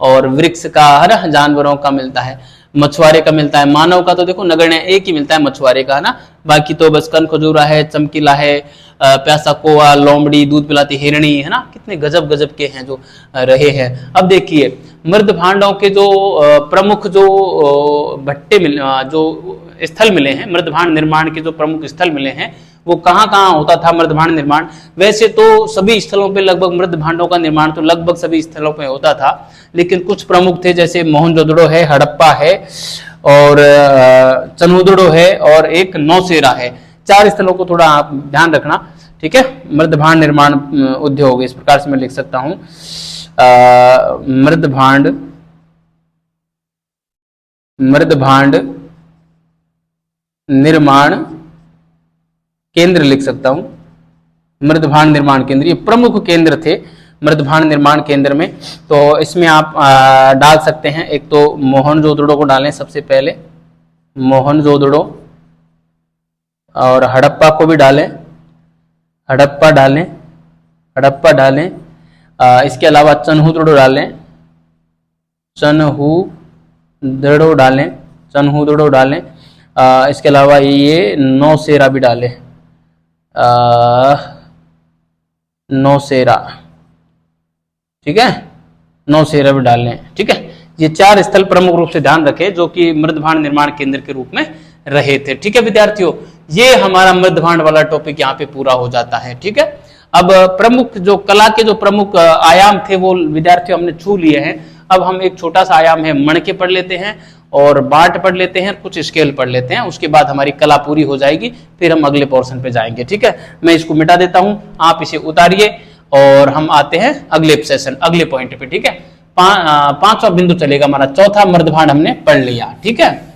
और वृक्ष का, है ना, जानवरों का मिलता है, मछुआरे का मिलता है। मानव का तो देखो नगण्य एक ही मिलता है मछुआरे का, है ना, बाकी तो बस कन खजूरा है, चमकीला है, प्यासा कौवा, लोमड़ी, दूध पिलाती हिरणी, है ना, कितने गजब गजब के हैं जो रहे हैं। अब देखिए मृदभांडों के जो प्रमुख जो भट्टे मिले, जो स्थल मिले हैं, मृदभांड निर्माण के जो प्रमुख स्थल मिले हैं, वो कहाँ कहाँ होता था मृदभांड निर्माण? वैसे तो सभी स्थलों पे लगभग मृदभांडों का निर्माण तो लगभग सभी स्थलों पे होता था, लेकिन कुछ प्रमुख थे, जैसे मोहनजोदड़ो है, हड़प्पा है, और चनोदड़ो है, और एक नौशेरा है। 4 स्थलों को थोड़ा आप ध्यान रखना, ठीक है। मृदभांड निर्माण उद्योग, इस प्रकार से मैं लिख सकता हूं, मृदभांड निर्माण केंद्र लिख सकता हूं। मृदभांड निर्माण केंद्र, ये प्रमुख केंद्र थे मृदभांड निर्माण केंद्र में। तो इसमें आप डाल सकते हैं, एक तो मोहनजोदड़ो को डालें सबसे पहले, मोहनजोदड़ो, और हड़प्पा को भी डालें, हड़प्पा डालें, हड़प्पा डालें। इसके अलावा चन्हुदड़ो डालें, चन्हुदड़ो डालें, चन्हुदड़ो डालें। इसके अलावा ये नौशेरा भी डालें, नौशेरा, ठीक है, नौशेरा भी डाल लें, ठीक है। ये 4 स्थल प्रमुख रूप से ध्यान रखें जो कि मृदभांड निर्माण केंद्र के रूप में रहे थे, ठीक है विद्यार्थियों। ये हमारा मृदभांड वाला टॉपिक यहाँ पे पूरा हो जाता है, ठीक है। अब प्रमुख जो कला के जो प्रमुख आयाम थे वो विद्यार्थियों हमने छू लिए हैं। अब हम एक छोटा सा आयाम है मणके पढ़ लेते हैं, और बाट पढ़ लेते हैं, कुछ स्केल पढ़ लेते हैं, उसके बाद हमारी कला पूरी हो जाएगी, फिर हम अगले पोर्शन पे जाएंगे, ठीक है। मैं इसको मिटा देता हूं, आप इसे उतारिए और हम आते हैं अगले सेशन, अगले पॉइंट पे, ठीक है। 5वां बिंदु चलेगा हमारा, चौथा मृदभांड हमने पढ़ लिया, ठीक है।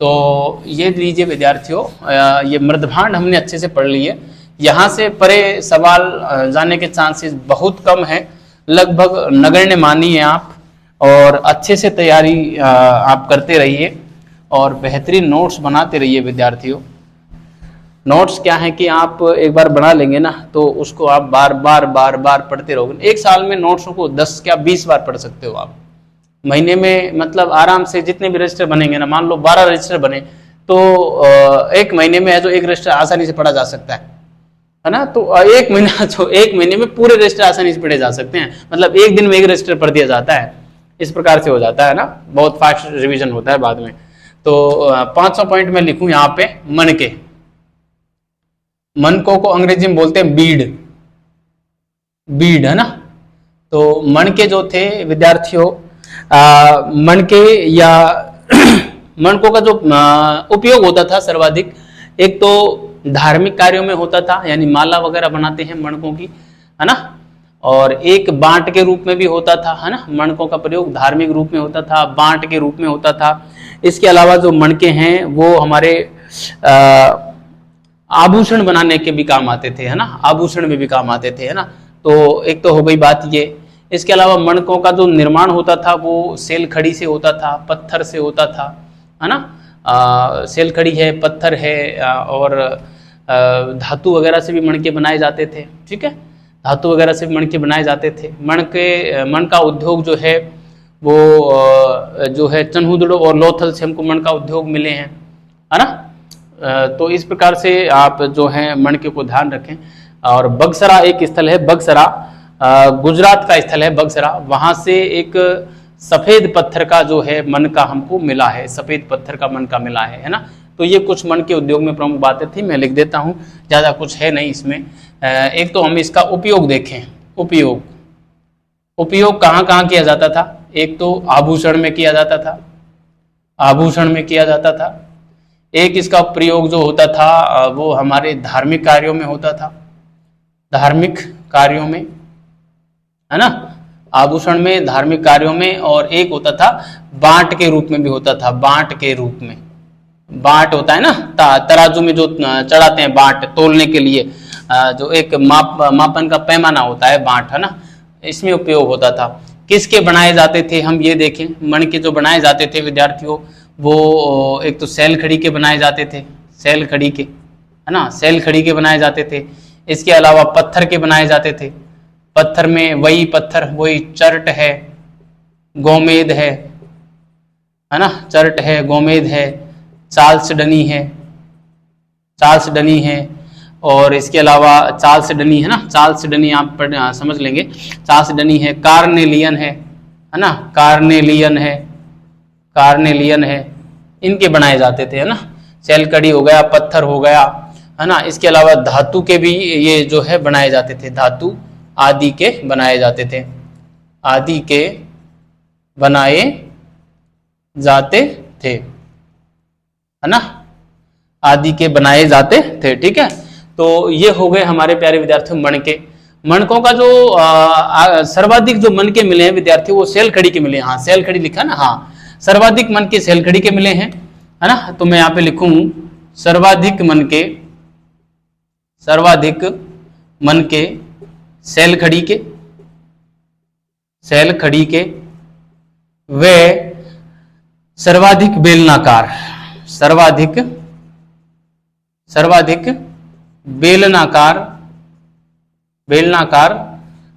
तो ये लीजिए विद्यार्थियों, ये मृदभांड हमने अच्छे से पढ़ लिए। यहाँ से परे सवाल जाने के चांसेस बहुत कम है, लगभग नगण्य मानिए आप, और अच्छे से तैयारी आप करते रहिए और बेहतरीन नोट्स बनाते रहिए विद्यार्थियों। नोट्स क्या है कि आप एक बार बना लेंगे ना तो उसको आप बार बार पढ़ते रहोगे। एक साल में नोट्सों को 10 या 20 बार पढ़ सकते हो आप। महीने में मतलब आराम से जितने भी रजिस्टर बनेंगे ना, मान लो 12 रजिस्टर बने तो एक महीने में है जो एक रजिस्टर आसानी से पढ़ा जा सकता है ना। तो एक महीने में पूरे रजिस्टर आसानी से पढ़े जा सकते हैं, मतलब एक दिन में एक रजिस्टर पढ़ दिया जाता है, इस प्रकार से हो जाता है ना, बहुत फास्ट रिवीजन होता है बाद में। तो 5वां पॉइंट में लिखूं यहाँ पे मनके, मनकों को अंग्रेजी में बोलते हैं बीड, बीड है ना। तो मनके जो थे विद्यार्थियों, मनके या मनकों का जो उपयोग होता था सर्वाधिक, एक तो धार्मिक कार्यों में होता था, यानी माला वगैरह बनाते हैं मणकों की, है ना, और एक बांट के रूप में भी होता था, है ना। मणकों का प्रयोग धार्मिक रूप में होता था, बांट के रूप में होता था। इसके अलावा जो मणके हैं वो हमारे आभूषण बनाने के भी काम आते थे, है ना, आभूषण में भी काम आते थे, है ना। तो एक तो हो गई बात ये। इसके अलावा मणकों का जो निर्माण होता था वो सेल खड़ी से होता था, पत्थर से होता था, है ना। सेल खड़ी है, पत्थर है, और धातु वगैरह से भी मणके बनाए जाते थे, ठीक है। धातु वगैरह से भी मणके बनाए जाते थे। मण का उद्योग जो है वो जो है चन्हुदड़ो और लोथल से हमको मण का उद्योग मिले हैं, है ना। तो इस प्रकार से आप जो है मणके को ध्यान रखें। और बगसरा एक स्थल है, बगसरा गुजरात का स्थल है बगसरा, वहां से एक सफेद पत्थर का जो है मन का हमको मिला है, सफेद पत्थर का मन का मिला है ना। तो ये कुछ मन के उद्योग में प्रमुख बातें थी, मैं लिख देता हूँ, ज्यादा कुछ है नहीं इसमें। एक तो हम इसका उपयोग देखें, उपयोग कहाँ कहाँ किया जाता था। एक तो आभूषण में किया जाता था, आभूषण में किया जाता था। एक इसका प्रयोग जो होता था वो हमारे धार्मिक कार्यों में होता था, धार्मिक कार्यों में, है ना, आभूषण में, धार्मिक कार्यों में। और एक होता था बांट के रूप में भी होता था, बांट के रूप में, बांट होता है ना, तराजू में जो चढ़ाते हैं बांट तोलने के लिए, जो एक मापन का पैमाना होता है बांट, है ना, इसमें उपयोग होता था। किसके बनाए जाते थे हम ये देखें। मण के जो बनाए जाते थे विद्यार्थियों वो एक तो सेल खड़ी के बनाए जाते थे, सेल खड़ी के, है ना, सेल खड़ी के बनाए जाते थे। इसके अलावा पत्थर के बनाए जाते थे, पत्थर में वही पत्थर, वही चर्ट है, गोमेद है ना, चर्ट है, गोमेद है, चार्ल्स डनी है, चार्ल्स डनी है। और इसके अलावा चार्ल्स डनी है ना, चार्ल्स डनी आप समझ लेंगे, चार्ल्स डनी है, कार्नेलियन है ना, कार्नेलियन है, कार्नेलियन है, इनके बनाए जाते थे, है ना। सेल कड़ी हो गया, पत्थर हो गया, है ना। इसके अलावा धातु के भी ये जो है बनाए जाते थे, धातु आदि के बनाए जाते थे, आदि के बनाए जाते थे, है ना। आदि के बनाए जाते थे। ठीक है, तो ये हो गए हमारे प्यारे विद्यार्थियों मणके। मणकों का जो सर्वाधिक जो मन के मिले हैं विद्यार्थियों वो सैलखड़ी के मिले हैं। हाँ सैलखड़ी लिखा ना, हाँ सर्वाधिक मन के सैलखड़ी के मिले हैं, है ना। तो मैं यहाँ पे लिखूं सर्वाधिक मन के सैलखड़ी के वे सर्वाधिक बेलनाकार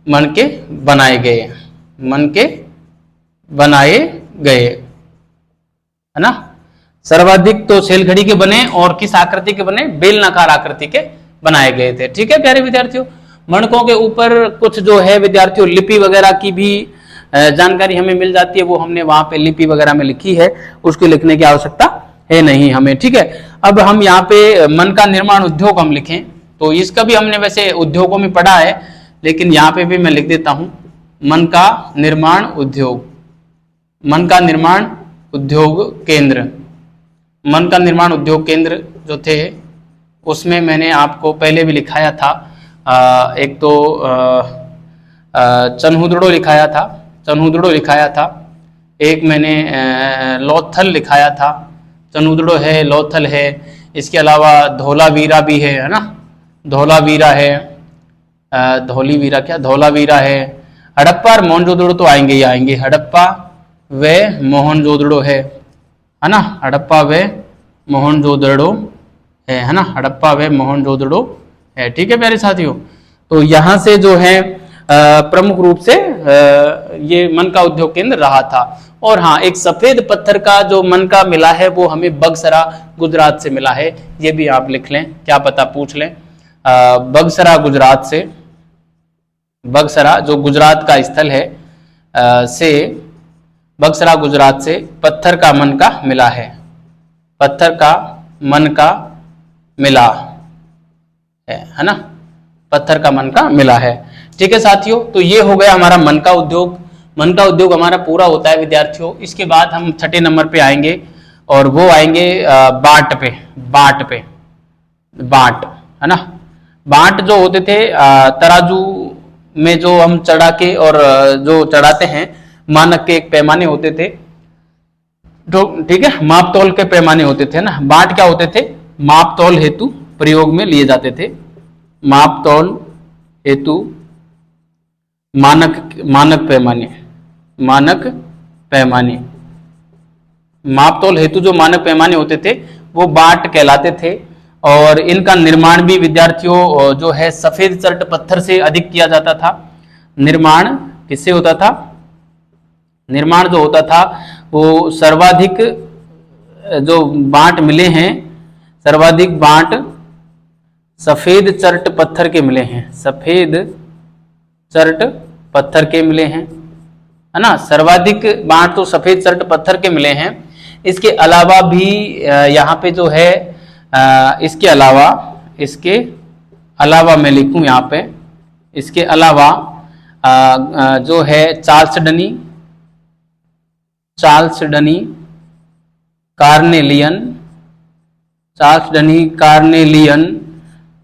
मनके बनाए गए, है ना। सर्वाधिक तो सैलखड़ी के बने और किस आकृति के बने, बेलनाकार आकृति के बनाए गए थे। ठीक है प्यारे विद्यार्थियों, मणकों के ऊपर कुछ जो है विद्यार्थियों लिपि वगैरह की भी जानकारी हमें मिल जाती है, वो हमने वहां पे लिपि वगैरह में लिखी है, उसको लिखने की आवश्यकता है नहीं हमें। ठीक है, अब हम यहाँ पे मन का निर्माण उद्योग हम लिखें, तो इसका भी हमने वैसे उद्योगों में पढ़ा है, लेकिन यहाँ पे भी मैं लिख देता हूं मन का निर्माण उद्योग केंद्र जो थे उसमें मैंने आपको पहले भी लिखाया था। एक तो चन्हुदड़ो लिखाया था, एक मैंने लोथल लिखाया था, चन्हुदड़ो है, लोथल है, इसके अलावा धोलावीरा भी है ना, धोलावीरा है, हड़प्पा और मोहनजोदड़ो तो आएंगे ही आएंगे, हड़प्पा व मोहनजोदड़ो है ना, हड़प्पा व मोहनजोदड़ो है ना, हड़प्पा व मोहनजोदड़ो है। ठीक है प्यारे साथियों, तो यहाँ से जो है प्रमुख रूप से ये मन का उद्योग केंद्र रहा था। और हाँ, एक सफेद पत्थर का जो मन का मिला है वो हमें बगसरा गुजरात से मिला है, ये भी आप लिख लें, क्या पता पूछ लें। बगसरा जो गुजरात का स्थल है से बगसरा गुजरात से पत्थर का मन का मिला है, है ना, पत्थर का मन का मिला है। ठीक है साथियों, तो ये हो गया हमारा मन का उद्योग हमारा पूरा होता है विद्यार्थियों। इसके बाद हम छठे नंबर पे आएंगे और वो आएंगे बाट, है ना। बाट जो होते थे तराजू में जो हम चढ़ा के और जो चढ़ाते हैं, मानक के एक पैमाने होते थे, ठीक है, मापतौल के पैमाने होते थे ना। बाट क्या होते थे, मापतौल हेतु प्रयोग में लिए जाते थे, मापतौल हेतु मानक पैमाने, मापतौल हेतु जो मानक पैमाने होते थे वो बाट कहलाते थे। और इनका निर्माण भी विद्यार्थियों जो है सफेद चर्ट पत्थर से अधिक किया जाता था। निर्माण किससे होता था, निर्माण जो होता था वो सर्वाधिक जो बाट मिले हैं, सर्वाधिक बाट सफेद चर्ट पत्थर के मिले हैं, है ना। सर्वाधिक बाट तो सफेद चर्ट पत्थर के मिले हैं। इसके अलावा भी यहाँ पे जो है इसके अलावा मैं लिखूं यहाँ पे, इसके अलावा जो है चार्ल्सडनी कार्नेलियन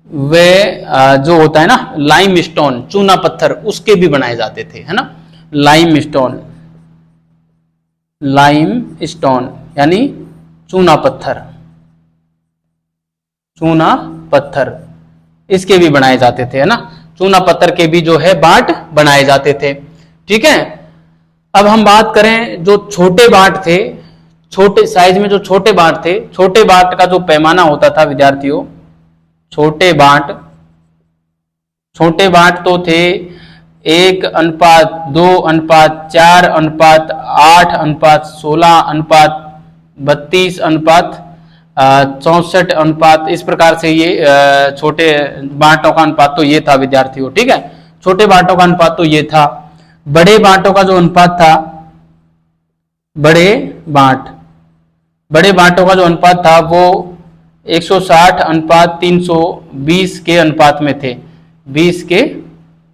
वे जो होता है ना लाइमस्टोन, चूना पत्थर, उसके भी बनाए जाते थे, है ना। लाइमस्टोन यानी चूना पत्थर, इसके भी बनाए जाते थे, है ना। चूना पत्थर के भी जो है बाट बनाए जाते थे। ठीक है, अब हम बात करें जो छोटे बाट थे, छोटे साइज में जो छोटे बाट थे, छोटे बाट का जो पैमाना होता था विद्यार्थियों, छोटे बाट तो थे 1:2:4:16:32:64:, इस प्रकार से ये छोटे बांटों का अनुपात तो ये था विद्यार्थियों। ठीक है, छोटे बांटों का अनुपात तो ये था। बड़े बांटों का जो अनुपात था, बड़े बांटों का जो अनुपात था वो 160:320 के अनुपात में थे, 20 के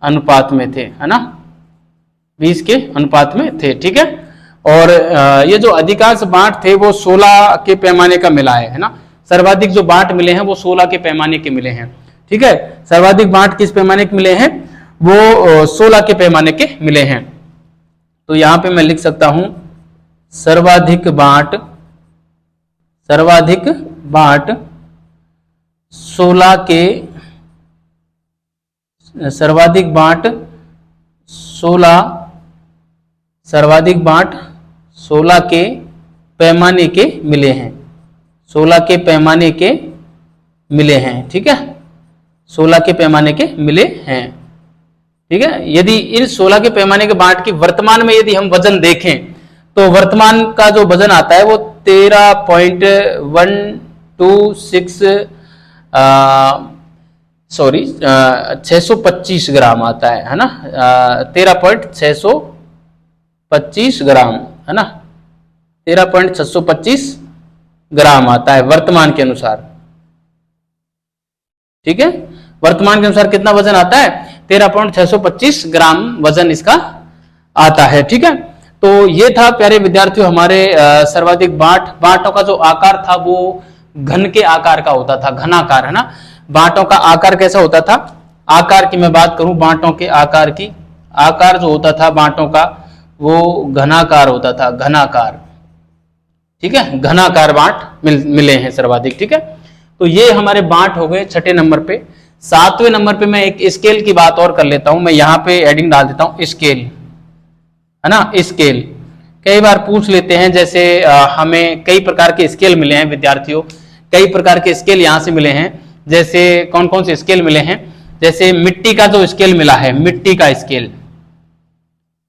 अनुपात में थे, है ना, 20 के अनुपात में थे। ठीक है, और ये जो अधिकांश बांट थे वो 16 के पैमाने का मिला है ना, सर्वाधिक जो बांट मिले हैं वो 16 के पैमाने के मिले हैं। ठीक है, सर्वाधिक बांट किस पैमाने के मिले हैं, वो 16 के पैमाने के मिले हैं। तो यहां पे मैं लिख सकता हूं सर्वाधिक बांट 16 के, सर्वाधिक बांट 16 के पैमाने के मिले हैं, 16 के पैमाने के मिले हैं। ठीक है, 16 के पैमाने के मिले हैं। ठीक है, यदि इन 16 के पैमाने के बांट की वर्तमान में यदि हम वजन देखें तो वर्तमान का जो वजन आता है वो 625 ग्राम आता है ना, 13.625 ग्राम है ना, 13.625 ग्राम आता है वर्तमान के अनुसार। ठीक है, वर्तमान के अनुसार कितना वजन आता है, 13.625 ग्राम वजन इसका आता है। ठीक है, तो ये था प्यारे विद्यार्थियों हमारे सर्वाधिक बांटों का जो आकार था वो घन के आकार का होता था, घनाकार है ना। बांटों का आकार कैसा होता था, आकार की मैं बात करूं, बांटों के आकार की, आकार जो होता था बांटों का वो घनाकार होता था, घनाकार। ठीक है, घनाकार बांट मिले हैं सर्वाधिक। ठीक है, तो ये हमारे बांट हो गए 6ठे नंबर पे। 7वें नंबर पे मैं एक स्केल की बात और कर लेता हूं, मैं यहां पे एडिंग डाल देता हूं स्केल, है ना। स्केल कई बार पूछ लेते हैं, जैसे हमें कई प्रकार के स्केल मिले हैं विद्यार्थियों, कई प्रकार के स्केल यहां से मिले हैं। जैसे कौन कौन से स्केल मिले हैं, जैसे मिट्टी का जो स्केल मिला है, मिट्टी का स्केल,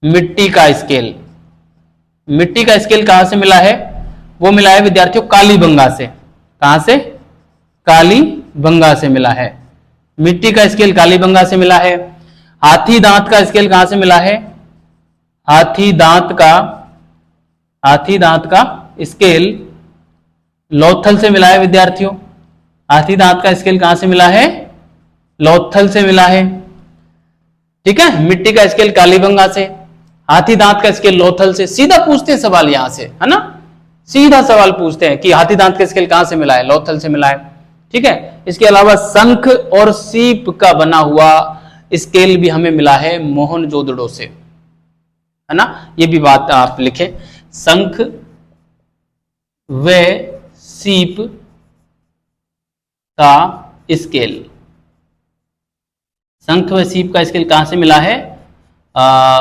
मिट्टी का स्केल, मिट्टी का स्केल कहां से मिला है, वो मिला है विद्यार्थियों कालीबंगा से। कहां से, कालीबंगा से मिला है। मिट्टी का स्केल कालीबंगा से मिला है। हाथी दांत का स्केल कहां से मिला है, हाथी दांत का स्केल लोथल से मिला है विद्यार्थियों। हाथी दांत का स्केल कहां से मिला है, लोथल से मिला है। ठीक है, मिट्टी का स्केल कालीबंगा से, हाथी दांत का स्केल लोथल से। सीधा पूछते हैं सवाल यहां से, है ना, सीधा सवाल पूछते हैं कि हाथी दांत का स्केल कहां से मिला है, लोथल से मिला है। ठीक है, इसके अलावा शंख और सीप का बना हुआ स्केल भी हमें मिला है मोहनजोदड़ो से, है ना। ये भी बात आप लिखें, शंख व सीप का स्केल, शंख व सीप का स्केल कहां से मिला है,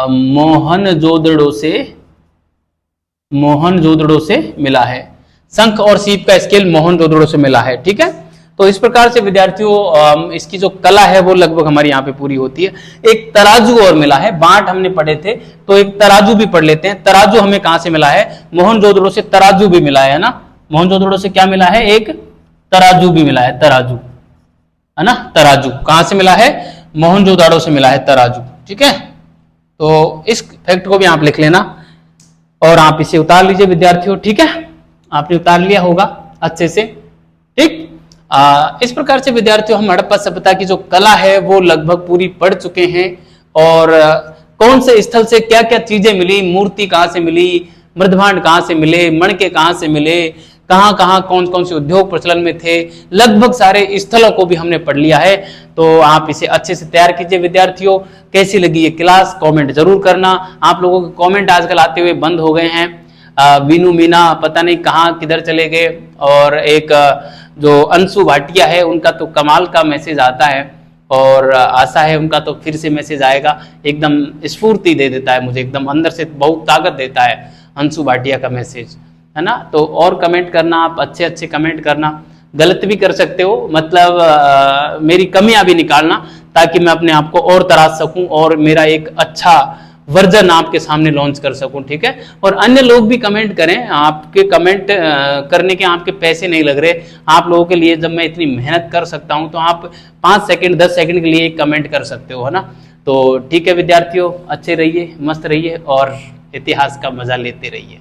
मोहनजोदड़ो से मिला है। शंख और सीप का स्केल मोहनजोदड़ो से मिला है। ठीक है, तो इस प्रकार से विद्यार्थियों इसकी जो कला है वो लगभग हमारी यहाँ पे पूरी होती है। एक तराजू और मिला है, बांट हमने पढ़े थे तो एक तराजू भी पढ़ लेते हैं। तराजू हमें कहां से मिला है, मोहनजोदड़ो से तराजू भी मिला है ना। मोहनजोदड़ो से क्या मिला है, एक तराजू भी मिला है, तराजू, है ना। तराजू कहां से मिला है, मोहनजोदड़ो से मिला है तराजू। ठीक है, तो इस फैक्ट को भी आप लिख लेना और आप इसे उतार लीजिए विद्यार्थियों। ठीक है, आपने उतार लिया होगा अच्छे से। ठीक, इस प्रकार से विद्यार्थियों हम हड़प्पा सभ्यता की जो कला है वो लगभग पूरी पढ़ चुके हैं। और कौन से स्थल से क्या क्या चीजें मिली, मूर्ति कहां से मिली, मृदभांड कहां से मिले, मणके कहां से मिले, कहां कहां कौन कौन से उद्योग प्रचलन में थे, लगभग सारे स्थलों को भी हमने पढ़ लिया है। तो आप इसे अच्छे से तैयार कीजिए विद्यार्थियों। कैसी लगी ये क्लास, कमेंट जरूर करना। आप लोगों के कमेंट आजकल आते हुए बंद हो गए हैं। वीनू मीना पता नहीं कहां किधर चले गए, और एक जो अंशु भाटिया है उनका तो कमाल का मैसेज आता है, और आशा है उनका तो फिर से मैसेज आएगा। एकदम स्फूर्ति दे देता है मुझे, एकदम अंदर से बहुत ताकत देता है अंशु भाटिया का मैसेज, है ना। तो और कमेंट करना, आप अच्छे अच्छे कमेंट करना, गलत भी कर सकते हो, मतलब मेरी कमियां भी निकालना, ताकि मैं अपने आप को और तराश सकूं और मेरा एक अच्छा वर्जन आपके सामने लॉन्च कर सकूं। ठीक है, और अन्य लोग भी कमेंट करें, आपके कमेंट करने के आपके पैसे नहीं लग रहे। आप लोगों के लिए जब मैं इतनी मेहनत कर सकता हूं तो आप 5 सेकंड 10 सेकंड के लिए कमेंट कर सकते हो, है ना। तो ठीक है विद्यार्थियों, अच्छे रहिए, मस्त रहिए और इतिहास का मजा लेते रहिए।